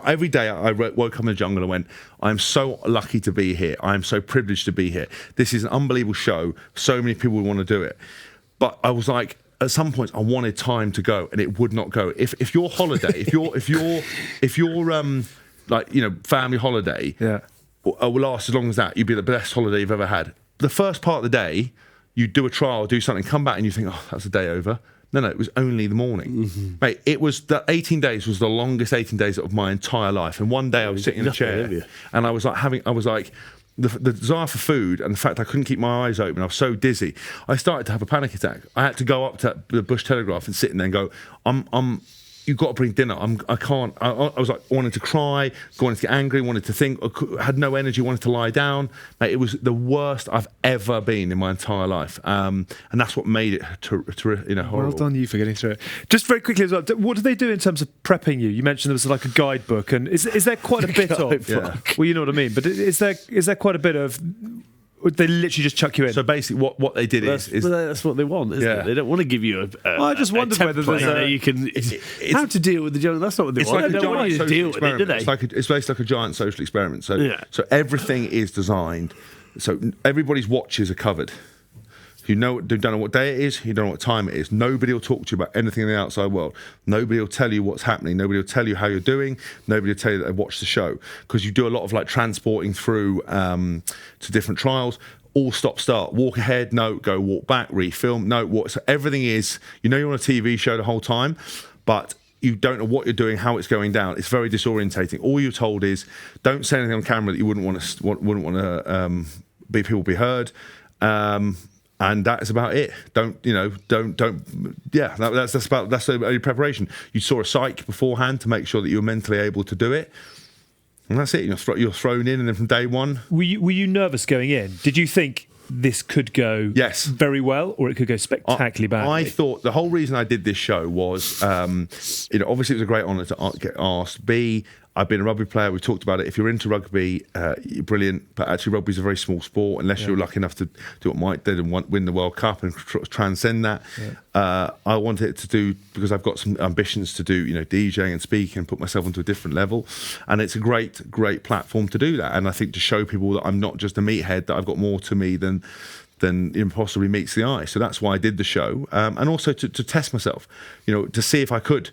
Every day I woke up in the jungle and went, I'm so lucky to be here. I'm so privileged to be here. This is an unbelievable show. So many people want to do it. But I was like, at some points I wanted time to go, and it would not go. If your holiday, if your family holiday, will last as long as that, you'd be the best holiday you've ever had. The first part of the day, you do a trial, do something, come back and you think, oh, that's a day over. No, it was only the morning. Mm-hmm. Mate, it was, the 18 days was the longest 18 days of my entire life. And one day I was sitting in a chair and I was like the desire for food and the fact I couldn't keep my eyes open, I was so dizzy, I started to have a panic attack. I had to go up to the Bush Telegraph and sit in there and go, you've got to bring dinner. I can't. I was like, wanted to cry, wanted to get angry, wanted to think, had no energy, wanted to lie down. Mate, it was the worst I've ever been in my entire life. And that's what made it, horrible. Well done you for getting through it. Just very quickly as well, what do they do in terms of prepping you? You mentioned there was like a guidebook, and is there quite a bit of? Yeah. Well, you know what I mean. But is there quite a bit of? They literally just chuck you in. So basically, what they did is that's what they want, isn't it? They don't want to give you I just wondered whether there's you can how to deal with the jungle. That's not what they want. Like they don't want you to deal with it, do they? It's basically like a giant social experiment. So everything is designed. So everybody's watches are covered. You don't know what day it is. You don't know what time it is. Nobody will talk to you about anything in the outside world. Nobody will tell you what's happening. Nobody will tell you how you're doing. Nobody will tell you that they watched the show, because you do a lot of like transporting through to different trials. All stop start. Walk ahead. No. Go walk back. Refilm. No. What? So everything is. You're on a TV show the whole time, but you don't know what you're doing, how it's going down. It's very disorientating. All you're told is don't say anything on camera that you wouldn't want to be heard. And that's about it. That's the only preparation. You saw a psych beforehand to make sure that you were mentally able to do it. And that's it. You're thrown in, and then from day one. Were you nervous going in? Did you think this could go very well, or it could go spectacularly badly? I thought the whole reason I did this show was, obviously it was a great honour to get asked. B, I've been a rugby player. We've talked about it. If you're into rugby, you're brilliant. But actually, rugby's a very small sport unless you're lucky enough to do what Mike did and win the World Cup and transcend that. Yeah. I wanted it to do, because I've got some ambitions to do, DJing and speaking and put myself onto a different level. And it's a great platform to do that. And I think to show people that I'm not just a meathead, that I've got more to me than possibly meets the eye. So that's why I did the show, and also to test myself, to see if I could,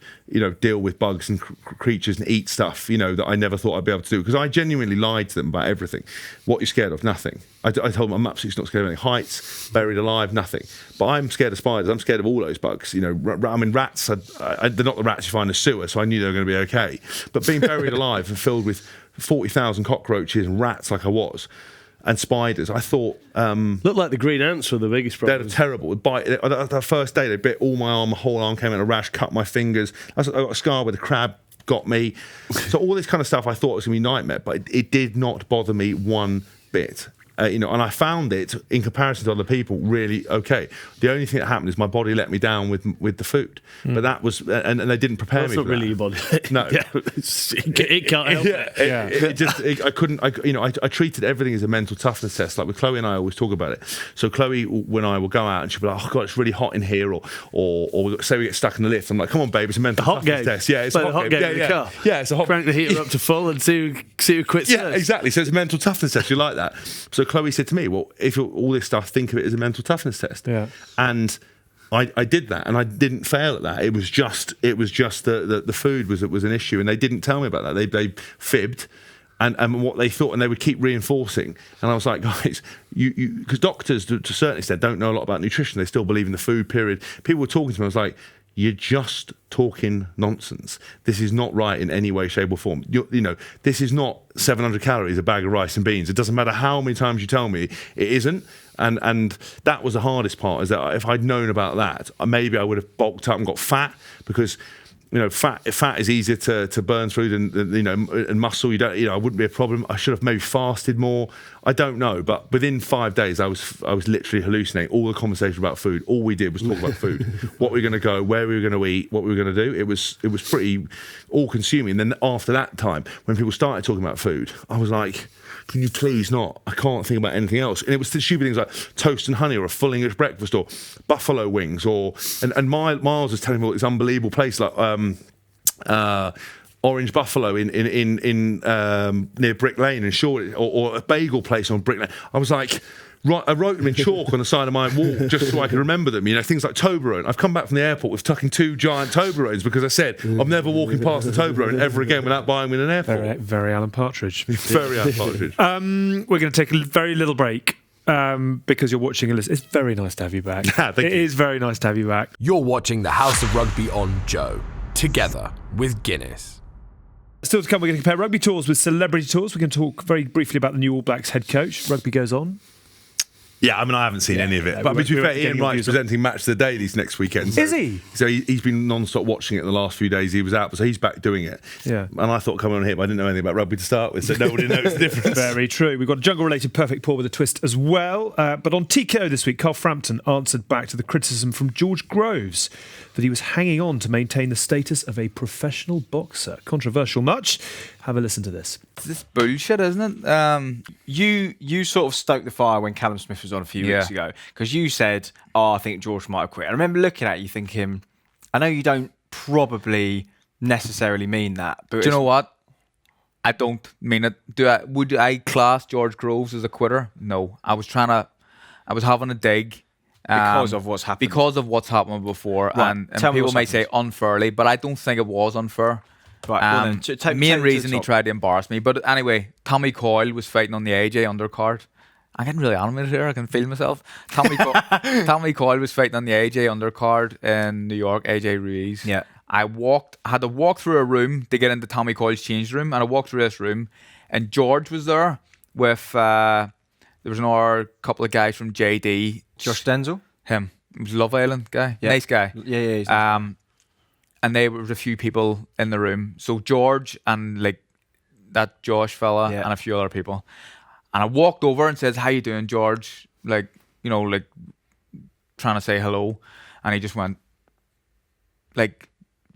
deal with bugs and creatures and eat stuff, that I never thought I'd be able to do. Because I genuinely lied to them about everything. What you're scared of? Nothing. I told them I'm absolutely not scared of anything. Heights, buried alive, nothing. But I'm scared of spiders. I'm scared of all those bugs. Rats. They're not the rats you find in a sewer, so I knew they were going to be okay. But being buried alive and filled with 40,000 cockroaches and rats like I was, and spiders, I thought... Looked like the green ants were the biggest problem. They're terrible. That first day, they bit all my arm, my whole arm came in a rash, cut my fingers. I got a scar where the crab got me. So all this kind of stuff I thought was going to be a nightmare, but it did not bother me one bit. And I found it, in comparison to other people, really okay. The only thing that happened is my body let me down with the food. But that was, and they didn't prepare me for that. That's not really your body. No. It can't help it. I couldn't, I treated everything as a mental toughness test. Like with Chloe and I always talk about it. So Chloe, when I will go out and she'll be like, oh God, it's really hot in here, or say we get stuck in the lift. I'm like, come on, babe, it's a mental toughness test. Yeah, it's a hot game in the car. Yeah, it's a hot. Crank the heater up to full and see who quits. Yeah, exactly. So it's a mental toughness test. You like that? So Chloe said to me, well, if you're all this stuff, think of it as a mental toughness test. Yeah. And I did that, and I didn't fail at that. It was just the food was an issue, and they didn't tell me about that. They fibbed and what they thought, and they would keep reinforcing. And I was like, guys, you because doctors to a certain extent don't know a lot about nutrition. They still believe in the food period. People were talking to me. I was like, you're just talking nonsense. This is not right in any way, shape or form. This is not 700 calories, a bag of rice and beans. It doesn't matter how many times you tell me it isn't. And that was the hardest part, is that if I'd known about that, maybe I would have bulked up and got fat, because fat is easier to burn through than and muscle. I wouldn't be a problem. I should have maybe fasted more. I don't know, but within 5 days, I was literally hallucinating. All the conversation about food, all we did was talk about food. What we were going to go, where we were going to eat, what we were going to do. It was pretty all consuming. And then after that time, when people started talking about food, I was like, can you please not? I can't think about anything else. And it was the stupid things like toast and honey, or a full English breakfast, or buffalo wings, and Miles was telling me about this unbelievable place like Orange Buffalo in near Brick Lane in Shoreditch, or a bagel place on Brick Lane. I was like, right, I wrote them in chalk on the side of my wall just so I could remember them. Things like Toblerone. I've come back from the airport with tucking 2 giant Toblerones, because I said I'm never walking past the Toblerone ever again without buying them in an airport. Very, very Alan Partridge. Very Alan Partridge. We're going to take a very little break. Because you're watching a list. It's very nice to have you back. Thank you. It is very nice to have you back. You're watching the House of Rugby on Joe, together with Guinness. Still to come, we're going to compare rugby tours with celebrity tours. We're going to talk very briefly about the new All Blacks head coach. Rugby goes on. Yeah, I mean, I haven't seen any of it. But to be fair, Ian Wright's presenting Match of the Day these next weekend. So, is he? So he's been non-stop watching it the last few days he was out, so he's back doing it. Yeah. And I thought coming on here, but I didn't know anything about rugby to start with, so nobody knows the difference. Very true. We've got a jungle-related perfect pour with a twist as well. But on TKO this week, Carl Frampton answered back to the criticism from George Groves that he was hanging on to maintain the status of a professional boxer. Controversial much. Have a listen to this. It's bullshit, isn't it? You sort of stoked the fire when Callum Smith was on a few weeks ago because you said, I think George might have quit. I remember looking at you thinking, I know you don't probably necessarily mean that, but Do you know what? I don't mean it. Would I class George Groves as a quitter? No. I was having a dig. Because of what's happened. Because of what's happened before. Right. And Tell me people what's may happened. say unfairly, but I don't think it was unfair. Right, well then, take main to reason the he top. tried to embarrass me. But anyway, Tommy Coyle was fighting on the AJ undercard. I'm getting really animated here. I can feel myself. Tommy Coyle was fighting on the AJ undercard in New York, AJ Ruiz. Yeah. I had to walk through a room to get into Tommy Coyle's change room, and I walked through this room, and George was there with there was another couple of guys from JD. Josh Denzel? Him. He was a Love Island guy. Yeah. Nice guy. Yeah. He's nice. And there was a few people in the room. So George and like that Josh fella and a few other people. And I walked over and says, "How you doing, George?" Like, trying to say hello. And he just went, like,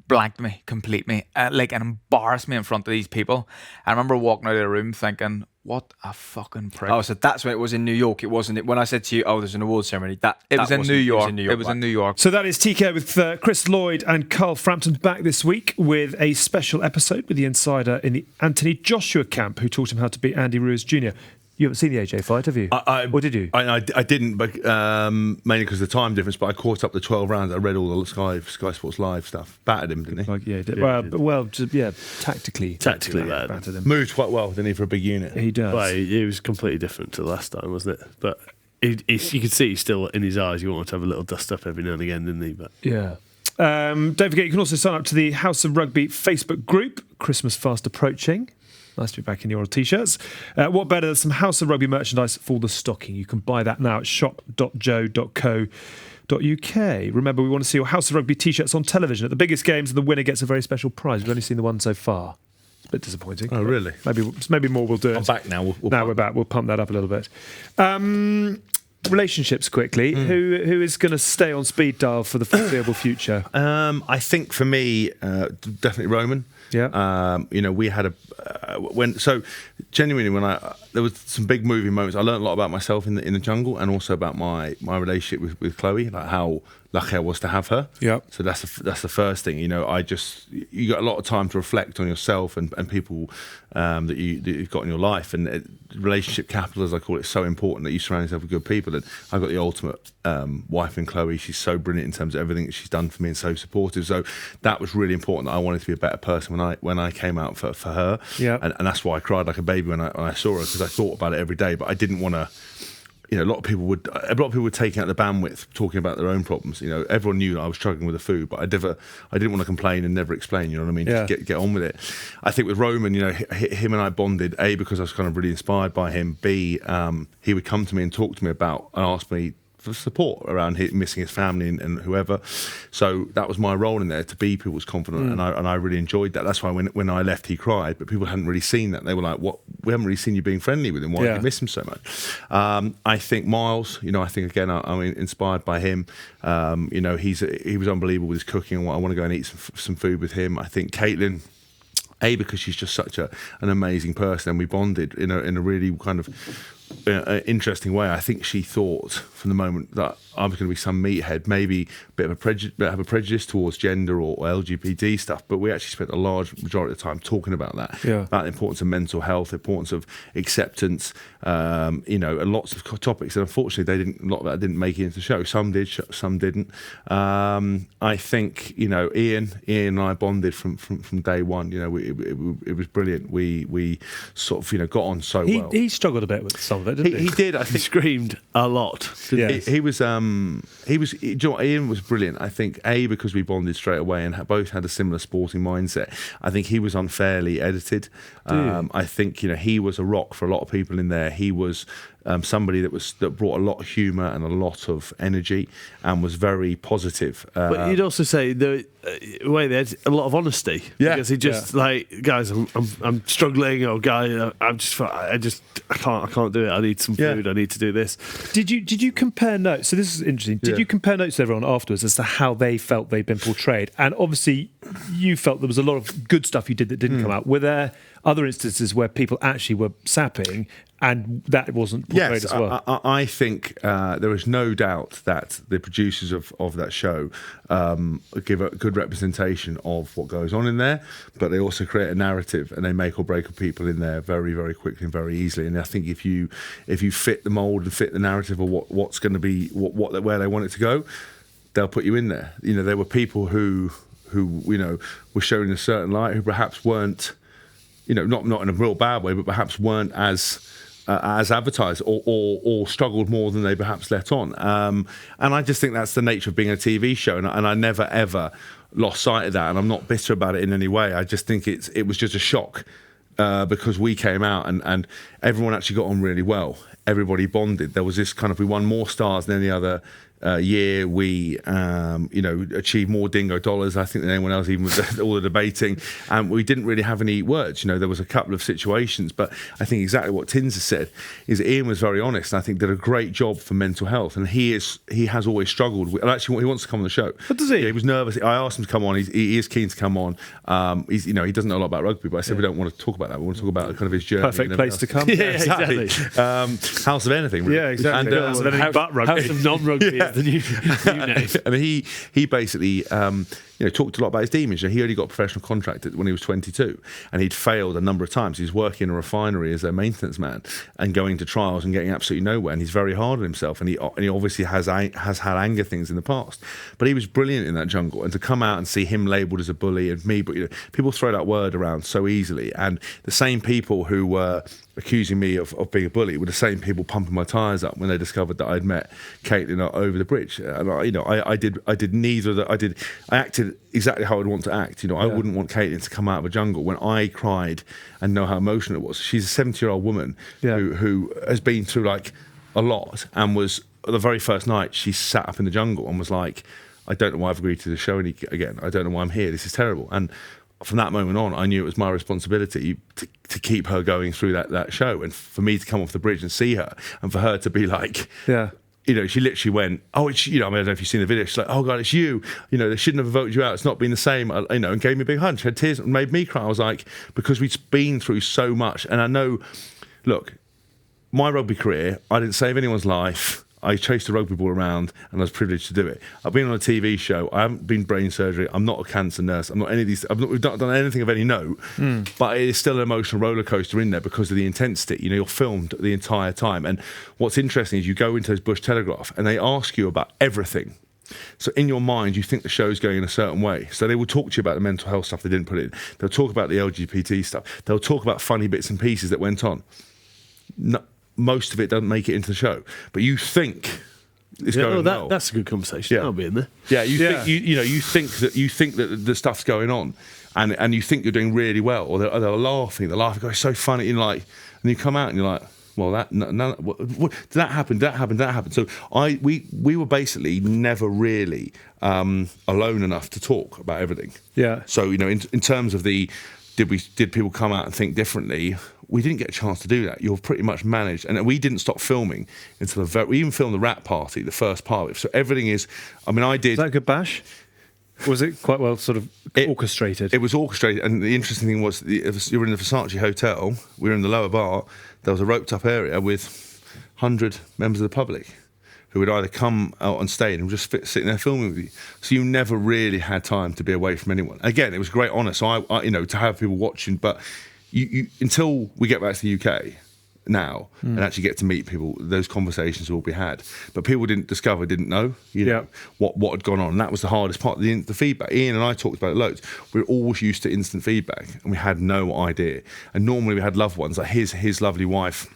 blanked me, complete me, and embarrassed me in front of these people. I remember walking out of the room thinking, what a fucking prick. Oh, so that's when it was in New York. It wasn't. When I said to you, there's an awards ceremony. It was in New York. It was in New York. So that is TK with Chris Lloyd and Carl Frampton back this week with a special episode with the insider in the Anthony Joshua camp who taught him how to beat Andy Ruiz Jr. You haven't seen the AJ fight, have you? Or did you? I didn't, but mainly because of the time difference. But I caught up the 12 rounds. I read all the Sky Sports Live stuff. Battered him, didn't he? Like, yeah, he did. Tactically battered him. Moved quite well, didn't he, for a big unit? He does. Well, it was completely different to the last time, wasn't it? But you could see he's still in his eyes. You want to have a little dust up every now and again, didn't he? But yeah. Don't forget, you can also sign up to the House of Rugby Facebook group. Christmas fast approaching. Nice to be back in your old T-shirts. What better than some House of Rugby merchandise for the stocking? You can buy that now at shop.joe.co.uk. Remember, we want to see your House of Rugby T-shirts on television at the biggest games, and the winner gets a very special prize. We've only seen the one so far. It's a bit disappointing. Oh, really? Maybe more will do it. I'm back now. We're back. We'll pump that up a little bit. Relationships quickly. Who is going to stay on speed dial for the foreseeable future? I think for me, definitely Roman. Yeah. We had genuinely when there was some big moving moments. I learned a lot about myself in the jungle and also about my relationship with Chloe, like how lucky I was to have her. Yeah. So that's the first thing. You got a lot of time to reflect on yourself and people that you've got in your life, and relationship capital, as I call it, is so important that you surround yourself with good people. And I've got the ultimate wife in Chloe. She's so brilliant in terms of everything that she's done for me and so supportive. So that was really important. That I wanted to be a better person when I came out for her. Yeah. And that's why I cried like a baby when I saw her, because I thought about it every day, but I didn't want to. A lot of people were taking out the bandwidth, talking about their own problems. Everyone knew that I was struggling with the food, but I didn't want to complain and never explain. You know what I mean? Yeah. Just get on with it. I think with Roman, him and I bonded. A, because I was kind of really inspired by him. B, he would come to me and talk to me about and ask me for support around missing his family and whoever. So that was my role in there, to be people's confidant, and I really enjoyed that. That's why when I left, he cried, but people hadn't really seen that. They were like, "What? We haven't really seen you being friendly with him. Why do you miss him so much?" I think Miles, I think again, I'm inspired by him. He was unbelievable with his cooking. I want to go and eat some food with him. I think Caitlin, because she's just such an amazing person, and we bonded in a really kind of interesting way. I think she thought from the moment that I was going to be some meathead, maybe have a prejudice towards gender or LGBT stuff, but we actually spent a large majority of the time talking about that, about the importance of mental health, the importance of acceptance, and lots of topics. And unfortunately, a lot of that didn't make it into the show. Some did, some didn't. I think Ian and I bonded from day one. It was brilliant. We sort of got on so well. He struggled a bit with some of it, didn't he? He did. I He think screamed a lot. Yeah. he was. You know what, Ian was brilliant. I think because we bonded straight away and both had a similar sporting mindset. I think he was unfairly edited. I think he was a rock for a lot of people in there. He was somebody that brought a lot of humour and a lot of energy and was very positive. But you'd also say the way they had a lot of honesty. Yeah. Because he just guys, I'm struggling, or guy, I can't do it. I need some food. I need to do this. Did you compare notes? So this is interesting. Did you compare notes to everyone afterwards as to how they felt they'd been portrayed? And obviously, you felt there was a lot of good stuff you did that didn't come out. Were there other instances where people actually were sapping and that wasn't portrayed as well? I think there is no doubt that the producers of that show give a good representation of what goes on in there, but they also create a narrative and they make or break people in there very, very quickly and very easily. And I think if you fit the mould and fit the narrative of what's going to be where they want it to go, they'll put you in there. There were people who were shown in a certain light who perhaps weren't, not in a real bad way, but perhaps weren't as advertised or struggled more than they perhaps let on. And I just think that's the nature of being a TV show. And I never, ever lost sight of that. And I'm not bitter about it in any way. I just think it was just a shock because we came out and everyone actually got on really well. Everybody bonded. There was this we won more stars than any other year. We, achieved more dingo dollars, I think, than anyone else, even with all the debating. And we didn't really have any words. There was a couple of situations, but I think exactly what Tins has said is Ian was very honest. And I think did a great job for mental health. And he has always struggled. And actually, he wants to come on the show. What does he? Yeah, he was nervous. I asked him to come on. He is keen to come on. He doesn't know a lot about rugby, but I said we don't want to talk about that. We want to talk about kind of his journey. Perfect place to come. Yeah, exactly. House of anything. Really. Yeah, exactly. And, House of anything but rugby. House of non-rugby is the new name. I mean, he basically talked a lot about his demons. He only got a professional contract when he was 22, and he'd failed a number of times. He's working in a refinery as a maintenance man and going to trials and getting absolutely nowhere. And he's very hard on himself, and he obviously has had anger things in the past. But he was brilliant in that jungle, and to come out and see him labelled as a bully and me, but people throw that word around so easily, and the same people who were accusing me of being a bully were the same people pumping my tyres up when they discovered that I'd met Caitlin over the bridge. And I did neither of that. I acted exactly how I'd want to act. I wouldn't want Caitlin to come out of a jungle when I cried and know how emotional it was. She's a 70-year-old woman who has been through a lot, and was the very first night she sat up in the jungle and was like, I don't know why I've agreed to the show again. I don't know why I'm here. This is terrible. And from that moment on, I knew it was my responsibility to keep her going through that show, and for me to come off the bridge and see her, and for her to be like, she literally went, oh, it's, I don't know if you've seen the video. She's like, oh God, it's you. They shouldn't have voted you out. It's not been the same. And gave me a big hug. She had tears and made me cry. I was like, because we'd been through so much, and I know, look, my rugby career, I didn't save anyone's life. I chased a rugby ball around, and I was privileged to do it. I've been on a TV show. I haven't been brain surgery. I'm not a cancer nurse. I'm not any of these. We've not done anything of any note. But it is still an emotional roller coaster in there because of the intensity. You're filmed the entire time. And what's interesting is you go into those Bush Telegraph, and they ask you about everything. So in your mind, you think the show's going in a certain way. So they will talk to you about the mental health stuff they didn't put in. They'll talk about the LGBT stuff. They'll talk about funny bits and pieces that went on. No, most of it doesn't make it into the show, but you think it's going well. That's a good conversation. I'll be in there. Yeah, think you think that the stuff's going on, and you think you're doing really well, or they're laughing. They're laughing. Oh, it's so funny. And you come out and you're like, well, did that happen? Did that happen? Did that happen? So we were basically never really alone enough to talk about everything. Yeah. So in terms of did people come out and think differently? We didn't get a chance to do that. You're pretty much managed. And we didn't stop filming until we even filmed the rap party, the first part of it. So everything is, I did... Was that a good bash? Was it quite well sort of orchestrated? It was orchestrated. And the interesting thing was, you were in the Versace Hotel, we were in the lower bar, there was a roped up area with 100 members of the public who would either come out on stage and just sitting there filming with you. So you never really had time to be away from anyone. Again, it was great honour. So I to have people watching, but... You until we get back to the UK now and actually get to meet people, those conversations will be had. But people didn't know, what had gone on. And that was the hardest part, the feedback. Ian and I talked about it loads. We were always used to instant feedback, and we had no idea. And normally we had loved ones, like his lovely wife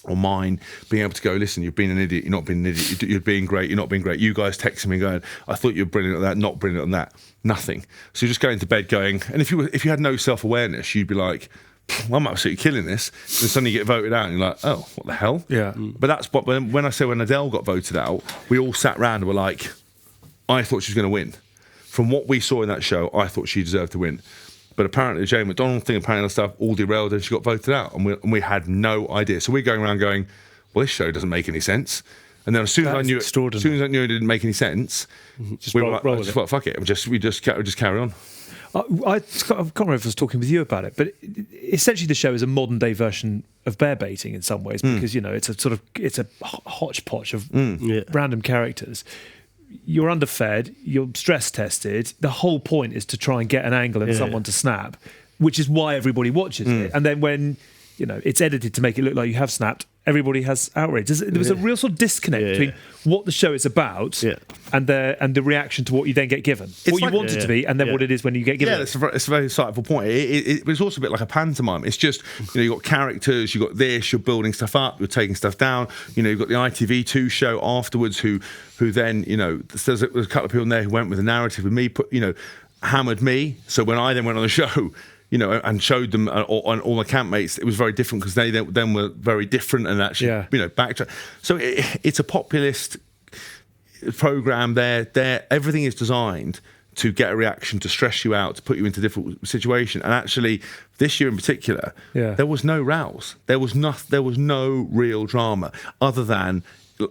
or mine, being able to go, listen, you've been an idiot, you're not being an idiot, you're being great, you're not being great. You guys texting me going, I thought you were brilliant at that, not brilliant on that. Nothing. So you're just going to bed going, and if you had no self-awareness, you'd be like, well, I'm absolutely killing this. And suddenly you get voted out, and you're like, oh, what the hell? Yeah. But that's what, when I say when Adele got voted out, we all sat round and were like, I thought she was going to win. From what we saw in that show, I thought she deserved to win. But apparently, the Jane McDonald thing, apparently stuff, all derailed and she got voted out. And we had no idea. So we're going around going, well, this show doesn't make any sense. And then as soon as I knew it didn't make any sense, we were like, fuck it. We just carry on. I can't remember if I was talking with you about it, but essentially the show is a modern day version of bear baiting in some ways, because it's a hodgepodge of random characters. You're underfed, you're stress tested. The whole point is to try and get an angle and someone to snap, which is why everybody watches it. And then when it's edited to make it look like you have snapped, everybody has outrage. There was a real sort of disconnect between what the show is about and the reaction to what you then get given. What you want it to be, and then what it is when you get given. Yeah, it's a very insightful point. It was also a bit like a pantomime. It's just, you've got characters, you've got this, you're building stuff up, you're taking stuff down. You've got the ITV2 show afterwards who then, there's a couple of people in there who went with the narrative with me, hammered me. So when I then went on the show, and showed them on all my campmates, it was very different because they then were very different and actually, backtrack. So it's a populist program. There, everything is designed to get a reaction, to stress you out, to put you into a different situation. And actually, this year in particular, there was no rows. There was no real drama other than,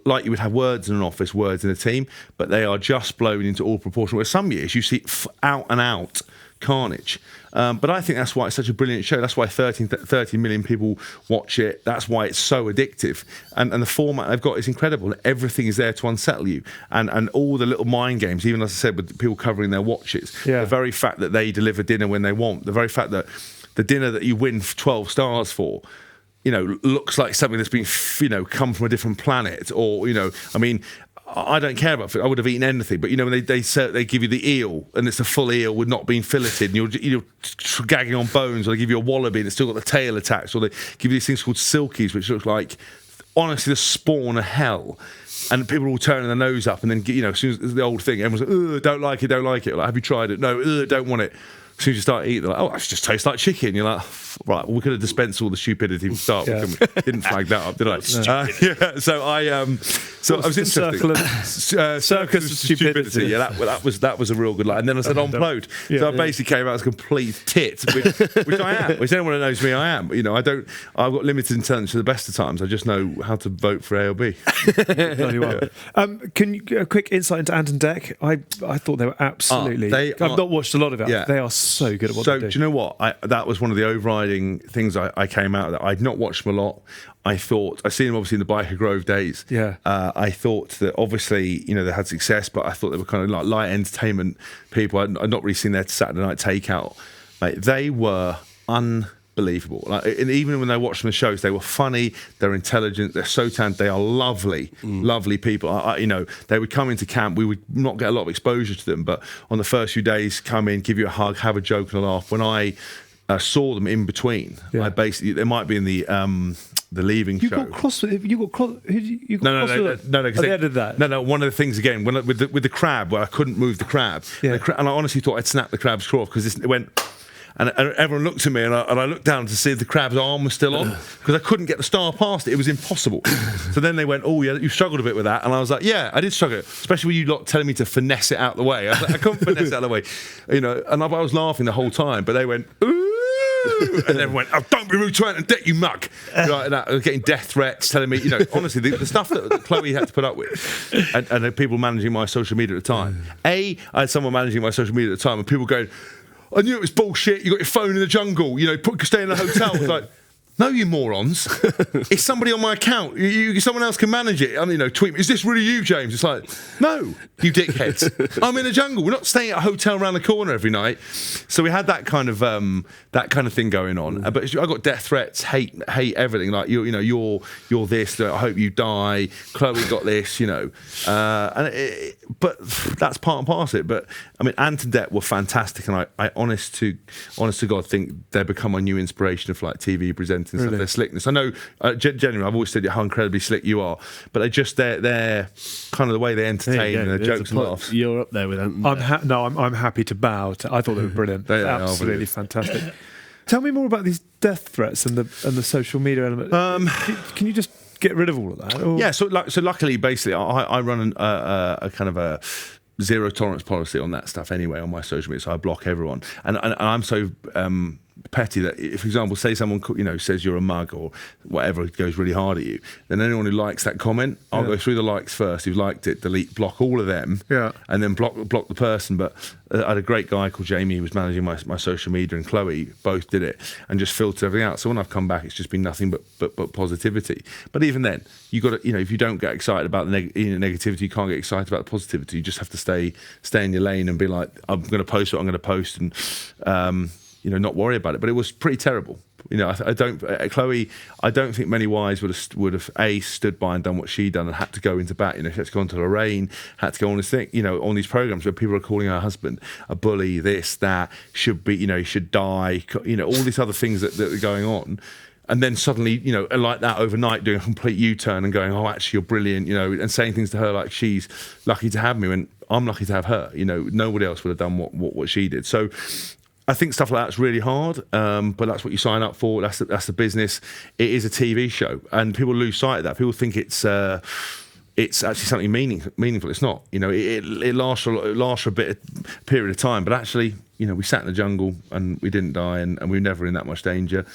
like you would have words in an office, words in a team, but they are just blown into all proportion. Where some years you see out and out carnage. But I think that's why it's such a brilliant show. That's why 30 million people watch it. That's why it's so addictive. And the format they've got is incredible. Everything is there to unsettle you. And all the little mind games, even as I said, with people covering their watches, the very fact that they deliver dinner when they want, the very fact that the dinner that you win 12 stars for, looks like something that's been, come from a different planet, or, I don't care about food. I would have eaten anything, but when they give you the eel and it's a full eel with not being filleted, and you're gagging on bones, or they give you a wallaby and it's still got the tail attached, or they give you these things called silkies, which look like, honestly, the spawn of hell. And people are all turning their nose up, and then as soon as the old thing, everyone's like, don't like it. Like, have you tried it? No, don't want it. As soon as you start eating, they're like, it just tastes like chicken. You're like, right, well, we could have dispensed all the stupidity from the start. Didn't flag that up, did I? No. So I was interested. Circus of stupidity. Yeah, that was a real good line. And then I said unplowed. So I basically came out as a complete tit, which I am. Which anyone who knows me, I am. I've got limited intelligence to the best of times. I just know how to vote for A or B. Can you a quick insight into Ant and Dec? I thought they were absolutely. I've not watched a lot of it. Yeah. They are so good at what they do. So do you know what? That was one of the overriding things I came out of that. I'd not watched them a lot. I thought, I seen them obviously in the Biker Grove days. Yeah. I thought that obviously, they had success, but I thought they were kind of like light entertainment people. I'd not really seen their Saturday night takeout. They were unbelievable. And even when I watched them the shows, they were funny, they're intelligent, they're so talented, they are lovely, lovely people. They would come into camp, we would not get a lot of exposure to them, but on the first few days, come in, give you a hug, have a joke and a laugh. When I saw them in between, I basically, they might be in the Leaving show. You got cross. No. Because they added that. No. One of the things again, with the crab, where I couldn't move the crab, and I honestly thought I'd snap the crab's claw off because it went. And everyone looked at me, and I looked down to see if the crab's arm was still on, because I couldn't get the star past it. It was impossible. So then they went, "Oh yeah, you struggled a bit with that," and I was like, "Yeah, I did struggle, especially with you lot telling me to finesse it out the way." I was like, I couldn't finesse it out the way, and I was laughing the whole time, but they went, "Ooh." And everyone went, "Oh, don't be rude to Ant and Dec, you mug!" Right, and I was getting death threats, telling me, honestly, the stuff that Chloe had to put up with, and the people managing my social media at the time. I had someone managing my social media at the time, and people going, "I knew it was bullshit. You got your phone in the jungle. Stay in a hotel." It's like, no, you morons. It's somebody on my account. Someone else can manage it. Tweet me, "Is this really you, James?" It's like, no, you dickheads. I'm in a jungle. We're not staying at a hotel around the corner every night. So we had that kind of thing going on. But I got death threats, hate everything. Like you're this. I hope you die. Chloe got this. But that's part and parcel of it. But I mean, Ant and Dec were fantastic, and I honest to God think they've become a new inspiration of like TV presenters. comment and stuff, their slickness. I know, genuinely, I've always said how incredibly slick you are, but they're kind of the way they entertain and their jokes and laughs. You're up there with them. I'm happy to bow. I thought they were brilliant. They are absolutely fantastic. Tell me more about these death threats and the social media element. Can you just get rid of all of that? Or? Yeah. So luckily, basically, I run a kind of a zero tolerance policy on that stuff anyway on my social media, so I block everyone. And I'm so petty that if, for example, say someone says you're a mug or whatever, goes really hard at you, then anyone who likes that comment, I'll go through the likes first, who've liked it, delete, block all of them, and then block the person. But I had a great guy called Jamie who was managing my social media, and Chloe both did it and just filtered everything out. So when I've come back, it's just been nothing but positivity. But even then, you got to, if you don't get excited about the negativity, you can't get excited about the positivity. You just have to stay in your lane and be like, I'm going to post what I'm going to post, and not worry about it. But it was pretty terrible. Chloe, I don't think many wives would have stood by and done what she done and had to go into bat. She had to go on to Lorraine, had to go on this thing, on these programs where people are calling her husband a bully, this, that, should be, he should die, all these other things that are going on. And then suddenly, like that overnight, doing a complete U-turn and going, oh, actually, you're brilliant, and saying things to her like she's lucky to have me when I'm lucky to have her. Nobody else would have done what she did. So I think stuff like that's really hard, but that's what you sign up for. That's the business. It is a TV show, and people lose sight of that. People think it's actually something meaningful. It's not. It lasts for a period of time, but actually, we sat in the jungle and we didn't die, and we were never in that much danger.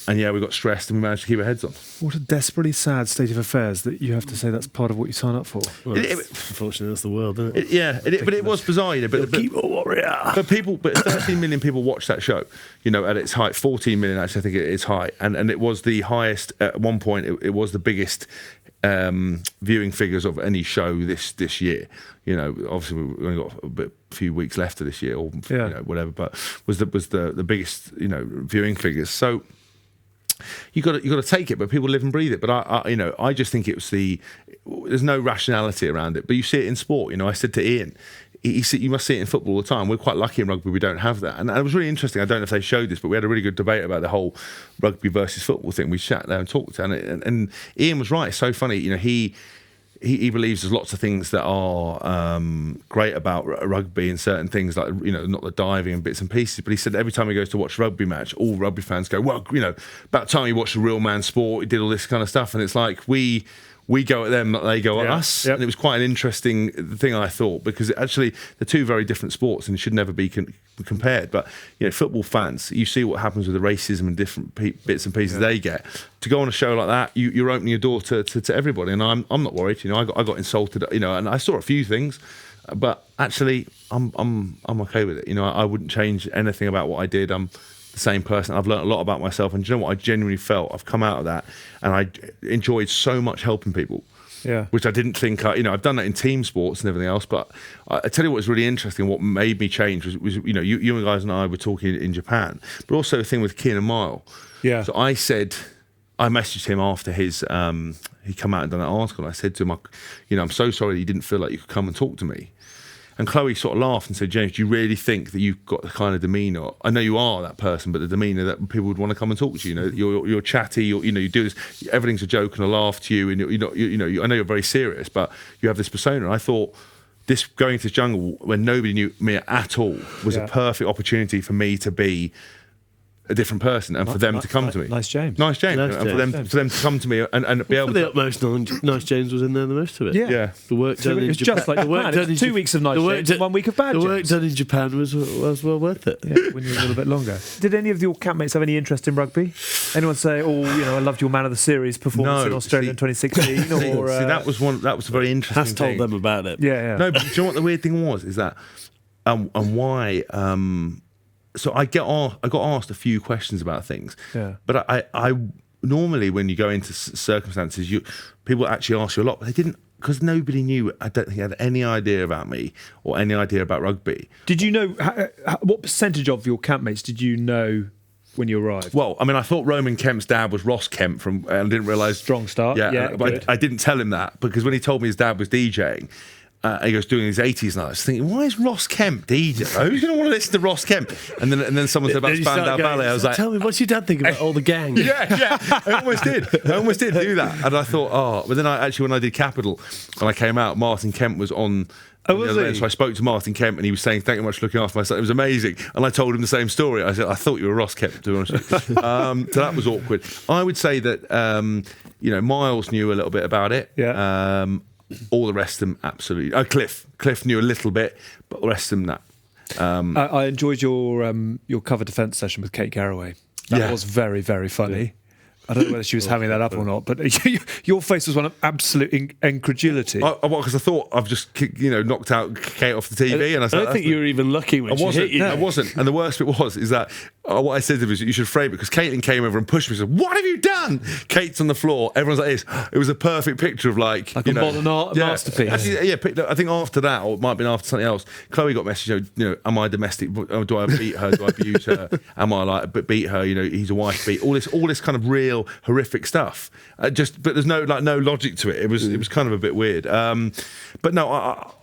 And we got stressed and we managed to keep our heads on. What a desperately sad state of affairs that you have to say that's part of what you sign up for. Well, unfortunately, that's the world, isn't it? But it was bizarre. But keyboard warrior. But 13 million people watched that show. At its height, 14 million actually, I think, at its height, and it was the highest at one point. It was the biggest viewing figures of any show this year. Obviously we've only got a few weeks left of this year, or whatever. But was the biggest viewing figures. So. You got to take it, but people live and breathe it. But I just think it was there's no rationality around it. But you see it in sport. I said to Ian, you must see it in football all the time. We're quite lucky in rugby; we don't have that. And it was really interesting. I don't know if they showed this, but we had a really good debate about the whole rugby versus football thing. We sat there and talked, and Ian was right. It's so funny. He believes there's lots of things that are great about rugby and certain things like, not the diving and bits and pieces. But he said every time he goes to watch a rugby match, all rugby fans go, well, about time you watched a real man sport, he did all this kind of stuff. And it's like we go at them, not they go at us. Yep. And it was quite an interesting thing, I thought, because actually they're two very different sports and should never be compared. But football fans, you see what happens with the racism and different bits and pieces they get. To go on a show like that, you're opening your door to everybody, and I'm not worried. I got insulted, and I saw a few things, but actually I'm okay with it. I wouldn't change anything about what I did. I'm the same person. I've learned a lot about myself, and do you know what? I genuinely felt I've come out of that, and I enjoyed so much helping people. Yeah, which I didn't think. I've done that in team sports and everything else, but I tell you what was really interesting. What made me change was you and guys and I were talking in Japan, but also a thing with Keen and Mile. Yeah. So I messaged him after his he come out and done that article. And I said to him, I'm so sorry that you didn't feel like you could come and talk to me. And Chloe sort of laughed and said, James, do you really think that you've got the kind of demeanour? I know you are that person, but the demeanour that people would want to come and talk to you. You're chatty. You do this. Everything's a joke and a laugh to you, and I know you're very serious, but you have this persona. And I thought this going to this jungle when nobody knew me at all was a perfect opportunity for me to be a different person, and for them to come to me. Nice James. And for them to come to me and be able to. The utmost Nice James was in there the most of it. Yeah. The work done in Japan. Just like the work done in 2 weeks of Nice James and 1 week of bad James. The work done in Japan was well worth it. Yeah, when you were a little bit longer. Did any of your campmates have any interest in rugby? Anyone say, I loved your Man of the Series performance in Australia in 2016? Or that was a very interesting Has told them about it. Yeah. No, but do you know what the weird thing was? Is that and why so I got asked a few questions about things, but I normally when you go into circumstances, people actually ask you a lot, but they didn't, because nobody knew. I don't think had any idea about me or any idea about rugby. Did you know what percentage of your campmates did you know when you arrived? Well, I thought Roman Kemp's dad was Ross Kemp and I didn't realise. Strong start. Yeah, but I didn't tell him that, because when he told me his dad was DJing, he goes doing his 80s nights, thinking, why is Ross Kemp DJ? Who's going to want to listen to Ross Kemp? And then someone said about Spandau Ballet. I was like, tell me, what's your dad think about all the gang? yeah, I almost did do that. And I thought, but then when I did Capital, when I came out, Martin Kemp was on. So I spoke to Martin Kemp and he was saying, thank you much for looking after my son. It was amazing. And I told him the same story. I said, I thought you were Ross Kemp, to be honest with you. So that was awkward. I would say that, Miles knew a little bit about it. Yeah. All the rest of them, absolutely. Cliff knew a little bit, but the rest of them, that. I enjoyed your cover defence session with Kate Garraway. That was very, very funny. Yeah. I don't know whether she was having that up or not, but your face was one of absolute incredulity. Because I thought I've just knocked out Kate off the TV, and I don't think you were even lucky when she hit you. I wasn't. And the worst bit is that what I said to him was, you should frame it, because Caitlin came over and pushed me and said, what have you done? Kate's on the floor. Everyone's like this. It was a perfect picture of like a modern art masterpiece. Actually, I think after that, or it might have been after something else, Chloe got messaged, am I domestic? Do I beat her? Do I abuse her? Am I like beat her? He's a wife beat. All this kind of real horrific stuff. But there's no logic to it. It was kind of a bit weird. But no,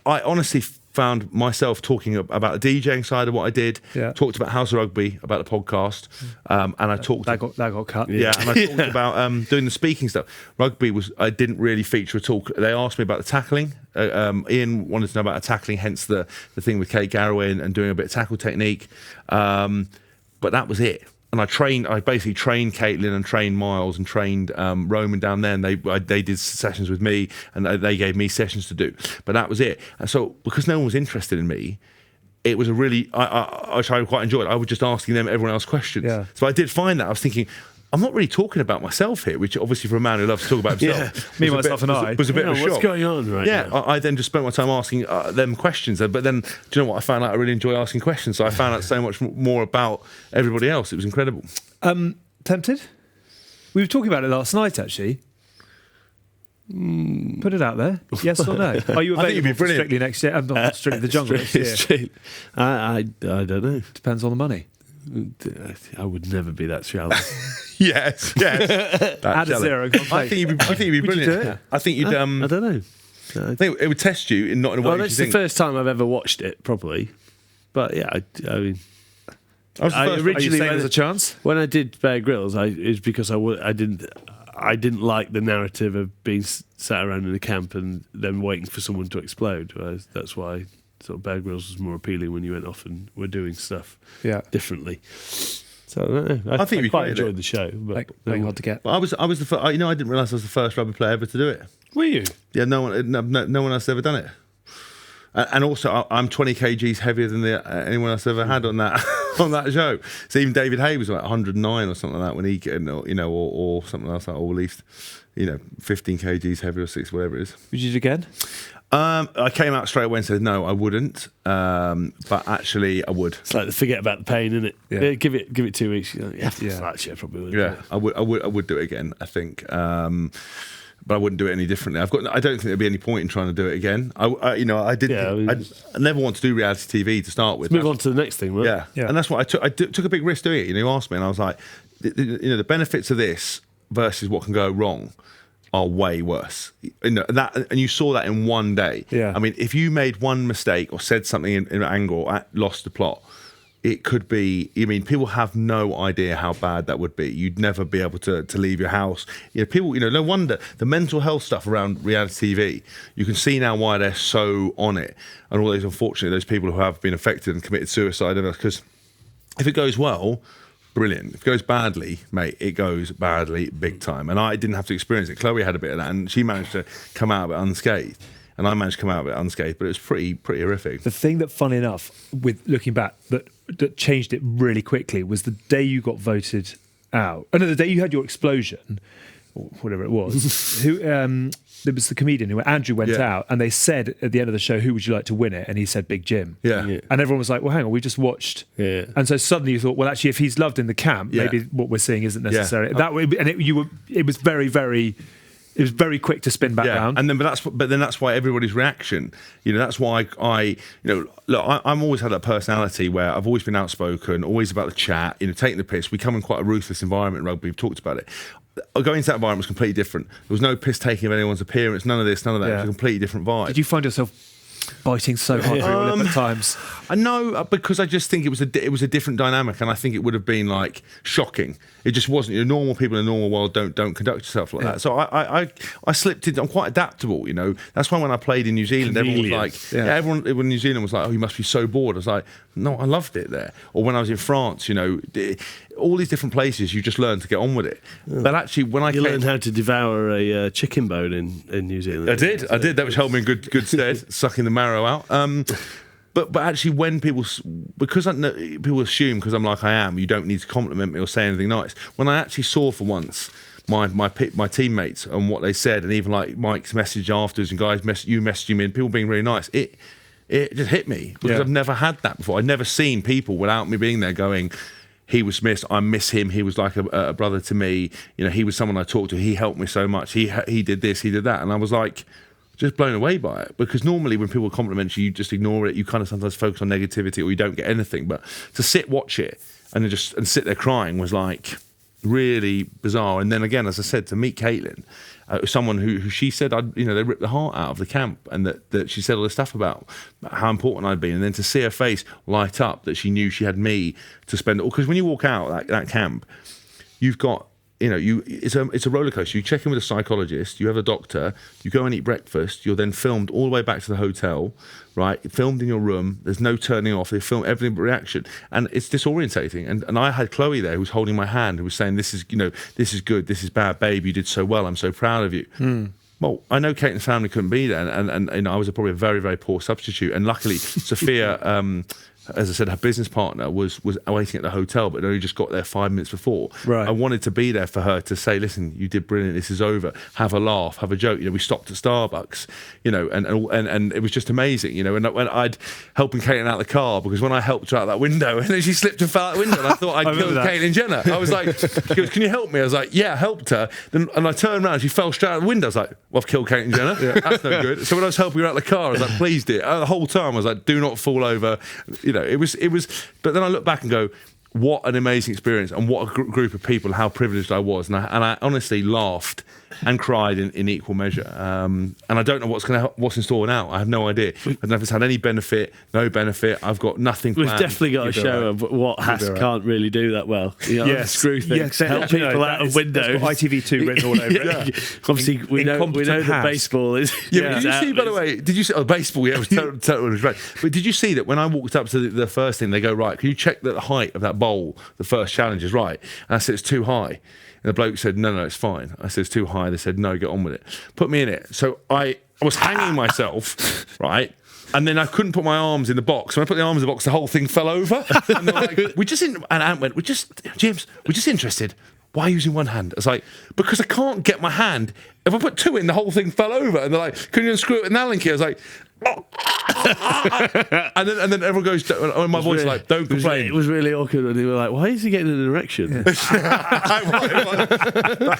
I honestly found myself talking about the DJing side of what I did. Yeah. Talked about House of Rugby, about the podcast, and I talked that got cut. Yeah, and I talked about doing the speaking stuff. Rugby I didn't really feature at all. They asked me about the tackling. Ian wanted to know about the tackling, hence the thing with Kate Garraway and doing a bit of tackle technique. But that was it. And I basically trained Caitlin and trained Miles and trained Roman down there, and they did sessions with me, and they gave me sessions to do. But that was it. And so, because no one was interested in me, it was a really, I quite enjoyed it. I was just asking them everyone else questions. Yeah. So I did find that. I was thinking, I'm not really talking about myself here, which obviously for a man who loves to talk about himself, me, myself, and I was a bit of a shock. What's going on right now? I then just spent my time asking them questions. But then, do you know what? I found out I really enjoy asking questions. So I found out so much more about everybody else. It was incredible. Tempted? We were talking about it last night, actually. Put it out there. Yes or no? Are you available for Strictly next year? Not Strictly the Jungle next year. I don't know. Depends on the money. I would never be that shallow. yes. Add a zero. I think you'd be brilliant. You do it? I think you'd. I don't know. I think it would test you not in a way. Well, that's the first time I've ever watched it properly. But yeah, I mean, I originally there's a chance when I did Bear Grylls. It's because I didn't like the narrative of being sat around in a camp and then waiting for someone to explode. That's why sort of Bear Grylls was more appealing when you went off and were doing stuff differently. So I don't know. I think I quite enjoyed the show, but very hard to get. But I was the first, I didn't realise I was the first rugby player ever to do it. Were you? Yeah, no one else has ever done it. And also, I'm 20 kgs heavier than anyone else ever had on that show. So even David Hay was like 109 or something like that when he, or something else like, or at least, 15 kgs heavier or 6, whatever it is. Would you do it again? I came out straight away and said no, I wouldn't. But actually, I would. It's like forget about the pain, isn't it? Yeah. Give it 2 weeks. Actually, I probably would. Yeah, I would do it again. I think. But I wouldn't do it any differently. I don't think there'd be any point in trying to do it again. I never want to do reality TV to start with. Let's move on to the next thing, right? Yeah. And that's what I took. I took a big risk doing it. You asked me, and I was like, the benefits of this versus what can go wrong are way worse. And you saw that in one day. Yeah. I mean, if you made one mistake or said something in an angle or lost the plot, it could be, people have no idea how bad that would be. You'd never be able to leave your house. People, no wonder the mental health stuff around reality TV, you can see now why they're so on it. And all those, unfortunately, those people who have been affected and committed suicide, because if it goes well, brilliant. If it goes badly, mate, it goes badly big time. And I didn't have to experience it. Chloe had a bit of that, and she managed to come out of it unscathed. And I managed to come out of it unscathed, but it was pretty horrific. The thing that, funny enough, with looking back, that changed it really quickly was the day you got voted out. Oh, no, the day you had your explosion, or whatever it was. There was the comedian Andrew went out, and they said at the end of the show, "Who would you like to win it?" And he said, "Big Jim." Yeah. And everyone was like, "Well, hang on, we just watched." Yeah. And so suddenly you thought, well, actually, if he's loved in the camp, maybe what we're seeing isn't necessary. Yeah. It was very, very. It was very quick to spin back round. And then, but then that's why everybody's reaction. That's why I'm always had that personality where I've always been outspoken, always about the chat. Taking the piss. We come in quite a ruthless environment in rugby. We've talked about it. Going into that environment was completely different. There was no piss taking of anyone's appearance. None of this. None of that. It was a completely different vibe. Did you find yourself biting so hard for your lip at times? I know, because I just think it was a different dynamic, and I think it would have been like shocking. It just wasn't. Normal people in the normal world don't conduct yourself like that. So I slipped in. I'm quite adaptable, That's why when I played in New Zealand, everyone was like, everyone in New Zealand was like, oh, you must be so bored. I was like, no, I loved it there. Or when I was in France, all these different places, you just learn to get on with it. But actually, when I learned how to devour a chicken bone in New Zealand. I did. That was held me in good stead, sucking the marrow out. But actually, when people assume because I'm like I am, you don't need to compliment me or say anything nice. When I actually saw for once my teammates and what they said, and even like Mike's message afterwards and guys messaging me and people being really nice, it just hit me because I've never had that before. I'd never seen people without me being there going, he was missed. I miss him. He was like a brother to me. He was someone I talked to. He helped me so much. He did this. He did that, and I was like, just blown away by it, because normally when people compliment you, you just ignore it. You kind of sometimes focus on negativity or you don't get anything. But to watch it and sit there crying was like really bizarre. And then again, as I said, to meet Caitlin, someone who she said they ripped the heart out of the camp, and that she said all this stuff about how important I'd been, and then to see her face light up that she knew she had me to spend it all. Because when you walk out that camp, you've got. It's a roller coaster. You check in with a psychologist, you have a doctor, you go and eat breakfast, you're then filmed all the way back to the hotel, right? Filmed in your room, there's no turning off, they film every reaction, and it's disorientating. And I had Chloe there who was holding my hand, who was saying, this is good, this is bad, babe, you did so well, I'm so proud of you. Well, I know Caitlin's family couldn't be there, and I was probably a very, very poor substitute. And luckily, Sophia, as I said, her business partner was waiting at the hotel, but only just got there 5 minutes before. Right. I wanted to be there for her to say, listen, you did brilliant, this is over, have a laugh, have a joke. We stopped at Starbucks, and it was just amazing, and when I'd helping Caitlin out the car, because when I helped her out that window, and then she slipped and fell out the window, and I thought I'd killed Caitlin Jenner. I was like, she goes, can you help me? I was like, yeah, I helped her. And I turned around, she fell straight out the window. I was like, well, I've killed Caitlin Jenner. That's no good. So when I was helping her out the car, I was like, please do. The whole time I was like, do not fall over. It was. But then I look back and go, what an amazing experience, and what a group of people, how privileged I was. And I honestly laughed and cried in equal measure. And I don't know what's in store now. I have no idea. I don't know if it's had any benefit, no benefit. I've got nothing planned. We've definitely got a show of what Hask can't really do that well. Screw things, help people out of windows. ITV2 written all over it. Obviously, we know that baseball is. Yeah, did you see, by the way, baseball, it was totally great. But did you see that when I walked up to the first thing, they go, right, can you check that the height of that bowl, the first challenge is right? And I said, it's too high. And the bloke said, no, it's fine. I said, it's too high. They said, no, get on with it. Put me in it. So I was hanging myself, right? And then I couldn't put my arms in the box. When I put the arms in the box, the whole thing fell over. And they're like, and Ant went, James, we're just interested. Why are you using one hand? I was like, because I can't get my hand. If I put two in, the whole thing fell over. And they're like, can you unscrew it with an Allen key? I was like, oh. and then everyone goes, and my voice is like, don't complain. It was really awkward, and they were like, why is he getting an erection? Back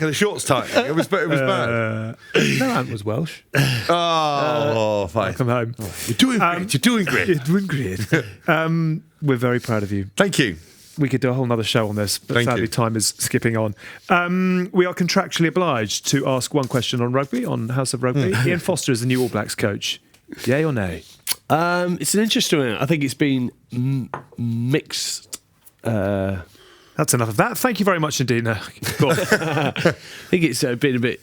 in the shorts time. It was bad. No, Ant was Welsh. Fine. Come home. You're doing great. You're doing great. You're doing great. We're very proud of you. Thank you. We could do a whole nother show on this, but sadly time is skipping on. We are contractually obliged to ask one question on rugby, on House of Rugby. Ian Foster is the new All Blacks coach. Yay or nay? It's an interesting one. I think it's been mixed. That's enough of that. Thank you very much indeed. No, go on. I think it's been a bit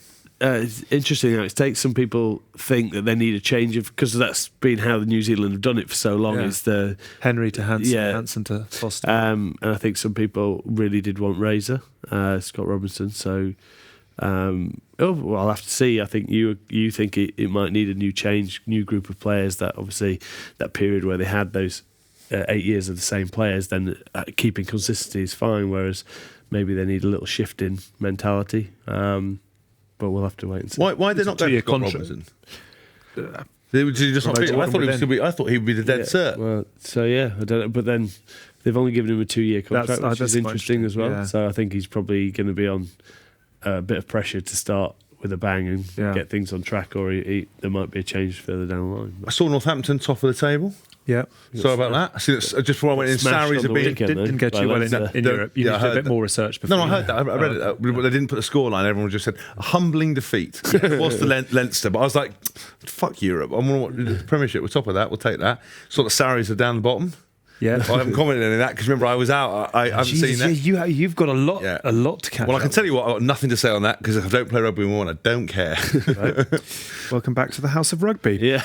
interesting. It takes some people think that they need a change of, because that's been how the New Zealand have done it for so long. Yeah. Is the Henry to Hansen, Hansen to Foster. And I think some people really did want Razor, Scott Robinson. So. I'll have to see. I think you think it might need a new change, new group of players. That obviously that period where they had those 8 years of the same players, then keeping consistency is fine. Whereas maybe they need a little shift in mentality. But we'll have to wait and see. Why did they not go for Scott Robinson? Did you just not I thought he would be the dead cert. Well, so I don't know. But then they've only given him a 2-year contract, which is interesting as well. Yeah. So I think he's probably going to be on a bit of pressure to start with a bang and get things on track, or there might be a change further down the line. I saw Northampton top of the table. Yeah. Sorry about that. I see that just before I went in, Sarries have been... Didn't get you well in Europe. You need to do a bit more research before. No, I heard that. I read it. But they didn't put the scoreline. Everyone just said, a humbling defeat. Yeah, it was the Leinster. But I was like, Fuck Europe. I'm going to watch the Premiership. We're top of that. We'll take that. Sort of Sarries are down the bottom. Yeah, I haven't commented on that because remember I was out. I haven't seen that. You've got a lot to catch. Well, I can tell you what, I've got nothing to say on that because if I don't play rugby anymore, I don't care. Right. Welcome back to the House of Rugby. Yeah.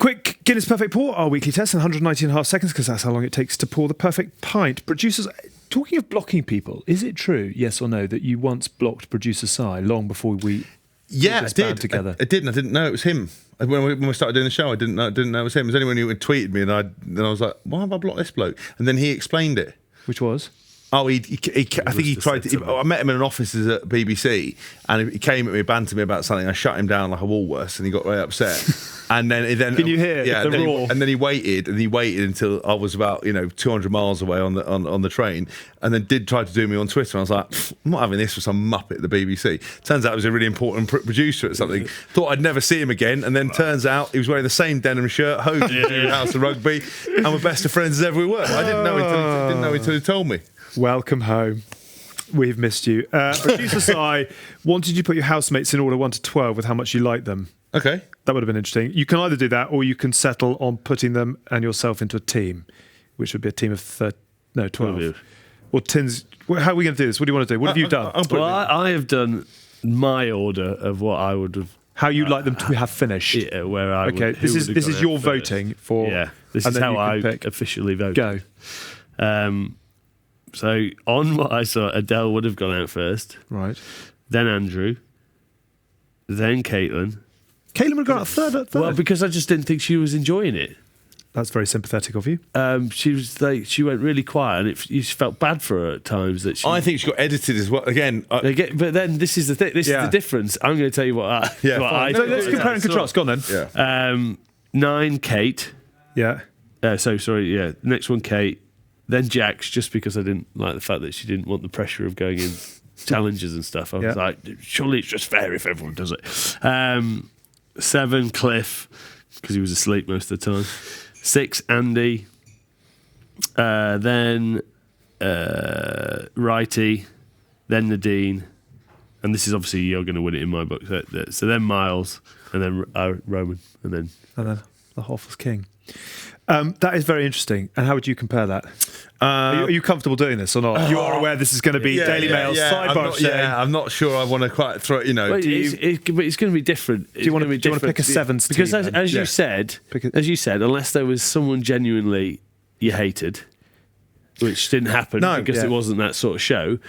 Quick Guinness Perfect Pour, our weekly test in 190.5 seconds because that's how long it takes to pour the perfect pint. Producers, talking of blocking people, is it true, yes or no, that you once blocked producer Si long before we I did. together? I did, and I didn't know it was him. When we started doing the show, I didn't know it was him. It was only when he tweeted me, and I was like, why have I blocked this bloke? And then he explained it. Which was? Oh, I think he tried to. I met him in an office at BBC, and he came at me, bantered me about something. I shut him down like a Woolworths, and he got very upset. And then Can you hear the roar? And then he waited until I was about 200 miles away on the train, and then did try to do me on Twitter. And I was like, I'm not having this for some muppet at the BBC. Turns out he was a really important producer at something. Thought I'd never see him again, and then turns out he was wearing the same denim shirt, hosting House of Rugby, and we're best of friends as ever we were. I didn't know until he told me. Welcome home. We've missed you. Producer Si wanted you to put your housemates in order 1 to 12 with how much you like them. Okay. That would have been interesting. You can either do that or you can settle on putting them and yourself into a team, which would be a team of 12. Or Tins. How are we going to do this? What do you want to do? What have you done? I have done my order of what I would have. How you'd like them to have finished. Yeah, where I okay, would, this is your first. voting for. Yeah, this is how I officially vote. Go. So on what I saw, Adele would have gone out first. Right. Then Andrew. Then Caitlin. Caitlin would have gone out third. Well, because I just didn't think she was enjoying it. That's very sympathetic of you. She was like, she went really quiet, and you felt bad for her at times. That I think she got edited as well. Again, but then this is the thing. This is the difference. I'm going to tell you what I. Let's compare and contrast. Go on then. Yeah. 9, Kate. Yeah. Next one, Kate. Then Jax, just because I didn't like the fact that she didn't want the pressure of going in challenges and stuff. I was like, surely it's just fair if everyone does it. 7, Cliff, because he was asleep most of the time. 6, Andy. Then Righty. Then Nadine. And this is obviously, you're going to win it in my book. So then Miles. And then Roman. And then the Hoff was king. That is very interesting. And how would you compare that? Are you comfortable doing this or not? You are aware this is going to be Daily Mail sidebar. I'm not sure I want to quite throw it. But it's going to be different. Do you want to pick a sevens team? Because as you said, unless there was someone genuinely you hated, which didn't happen because it wasn't that sort of show.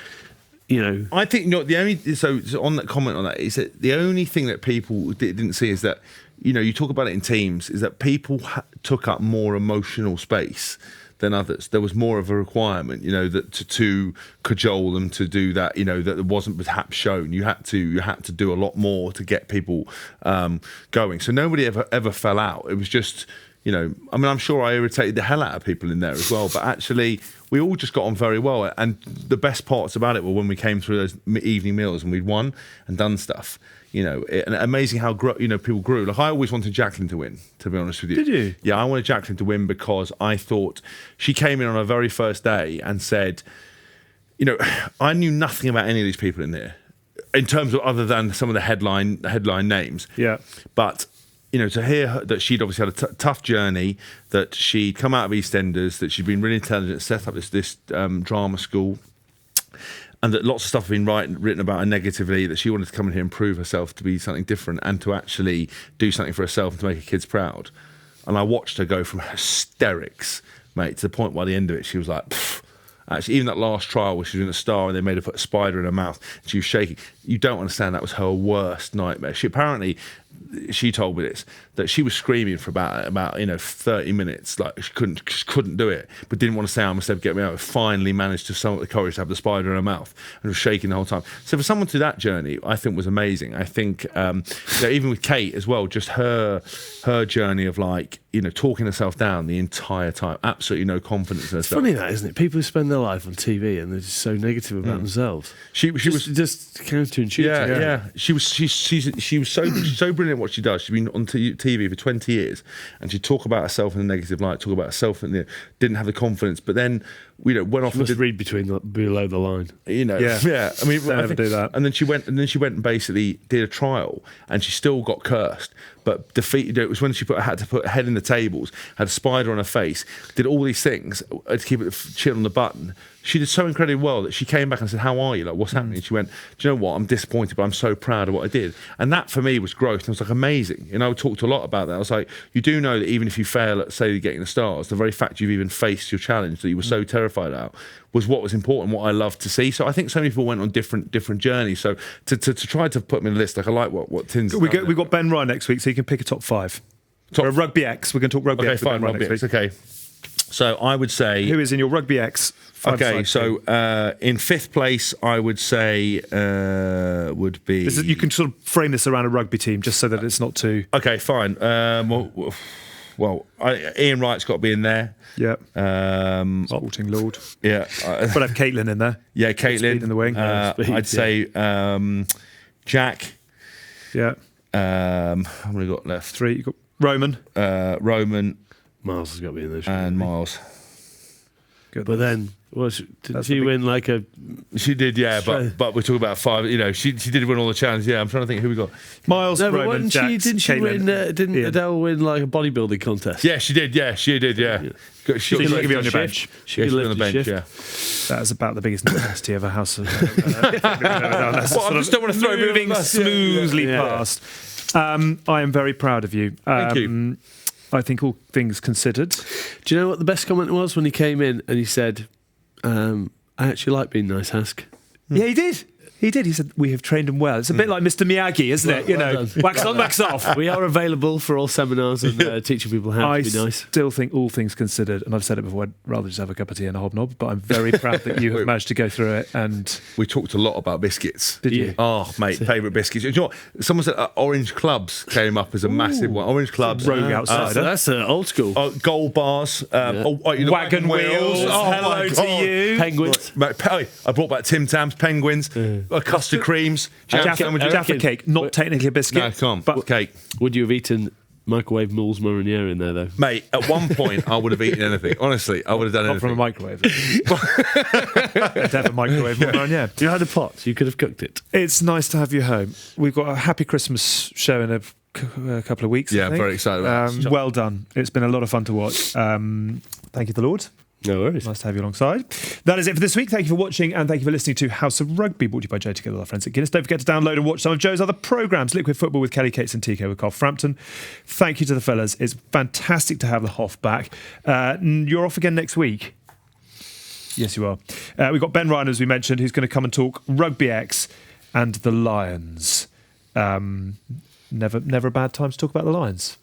I think the only so on that comment on that is that the only thing that people didn't see is that you talk about it in teams is that people took up more emotional space than others. There was more of a requirement, that to cajole them to do that, that wasn't perhaps shown. You had to do a lot more to get people going. So nobody ever fell out. It was just. I'm sure I irritated the hell out of people in there as well, but actually we all just got on very well. And the best parts about it were when we came through those evening meals and we'd won and done stuff. And amazing how people grew. Like I always wanted Jacqueline to win, to be honest with you. Did you? Yeah, I wanted Jacqueline to win because I thought she came in on her very first day and said, I knew nothing about any of these people in there, in terms of other than some of the headline names. Yeah, but. To hear that she'd obviously had a tough journey, that she'd come out of EastEnders, that she'd been really intelligent, set up this drama school, and that lots of stuff had been written about her negatively, that she wanted to come in here and prove herself to be something different and to actually do something for herself and to make her kids proud. And I watched her go from hysterics, mate, to the point by the end of it, she was like, pfft. Actually, even that last trial where she was in a star and they made her put a spider in her mouth and she was shaking. You don't understand, that was her worst nightmare. She told me this, that she was screaming for about 30 minutes, like she couldn't do it, but didn't want to say, I must get me out. Finally managed to summon the courage to have the spider in her mouth and was shaking the whole time. So for someone to do that journey, I think was amazing. I think even with Kate as well, just her journey of talking herself down the entire time, absolutely no confidence in herself. It's funny that, isn't it? People spend their life on TV and they're just so negative about themselves. She was just counterintuitive. Yeah. She was so brilliant at what she does. She's been on TV for 20 years and she'd talk about herself in a negative light, talk about herself and didn't have the confidence. But then went off. You must read below the line. Yeah. I mean, Don't ever do that. And then she went and basically did a trial, and she still got cursed, but defeated. It was when she had to put her head in the tables, had a spider on her face, did all these things to keep it chill on the button. She did so incredibly well that she came back and said, "How are you? Like, what's happening?" And she went, "Do you know what? I'm disappointed, but I'm so proud of what I did." And that for me was growth. And I was like, amazing. And I talked a lot about that. I was like, you do know that even if you fail at, say, getting the stars, the very fact you've even faced your challenge that you were so terrified about was what was important, what I loved to see. So I think so many people went on different just so to try to put them in a list, like I like what Tim's we got Ben Ryan next week, so you can pick a top 5. For Rugby X, we're going to talk Rugby X. Okay, fine, Rugby X. Okay. So I would say... Who is in your Rugby X? Okay, so in 5th place, I would say would be... You can sort of frame this around a rugby team, just so that it's not too... Okay, fine. Ian Wright's got to be in there. Yeah. Sporting Lord. Yeah. But have Caitlin in there. Yeah, Caitlin. Speed in the wing. I'd say Jack. Yeah. How many got left? 3. You've got Roman. Roman. Miles has got to be in there. And Miles. Good. But then, did she win like a... She did, yeah, but we're talking about 5. She did win all the challenges. Yeah, I'm trying to think who we got. Miles, Roman, Jack, didn't Adele win like a bodybuilding contest? Yeah, she did. Yeah, she did. Yeah. She could be on your bench. She could lift on the bench. Yeah. That is about the biggest necessity of a house. I just don't want to throw moving smoothly past. I am very proud of you. Thank you. I think all things considered. Do you know what the best comment was when he came in and he said, "I actually like being nice, Hask." Yeah, he did. He did. He said, "We have trained him well." It's a bit like Mr. Miyagi, isn't it? Wax on, wax off. We are available for all seminars and teaching people how to be nice. I still think all things considered, and I've said it before, I'd rather just have a cup of tea and a hobnob, but I'm very proud that you have managed to go through it. And we talked a lot about biscuits. Did you? Oh, mate, favourite biscuits. You know what? Someone said Orange Clubs came up as a massive one. Orange Clubs. Rogue outsider. That's old school. Gold bars. Wagon wheels. Hello to you. Penguins. I brought back Tim Tams, penguins, custard creams. Jaffa cake, not technically a biscuit. No, come on, but cake. Would you have eaten microwave Moules Mariniere in there, though? Mate, at one point, I would have eaten anything. Honestly, I would have done anything. Not from a microwave. To have a microwave. Yeah. You had a pot. You could have cooked it. It's nice to have you home. We've got a happy Christmas show in a couple of weeks. Yeah, I'm very excited about it. Well done. It's been a lot of fun to watch. Thank you, the Lord. No worries. Nice to have you alongside. That is it for this week. Thank you for watching and thank you for listening to House of Rugby, brought to you by Joe together with our friends at Guinness. Don't forget to download and watch some of Joe's other programmes. Liquid Football with Kelly Cates and TK with Carl Frampton. Thank you to the fellas. It's fantastic to have the Hoff back. You're off again next week. Yes, you are. We've got Ben Ryan, as we mentioned, who's going to come and talk Rugby X and the Lions. Never a bad time to talk about the Lions.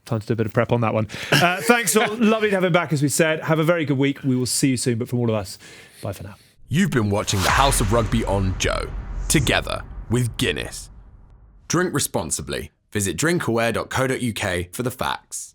Time to do a bit of prep on that one. Thanks all. Lovely to have him back, as we said. Have a very good week. We will see you soon. But from all of us, bye for now. You've been watching the House of Rugby on Joe, together with Guinness. Drink responsibly. Visit drinkaware.co.uk for the facts.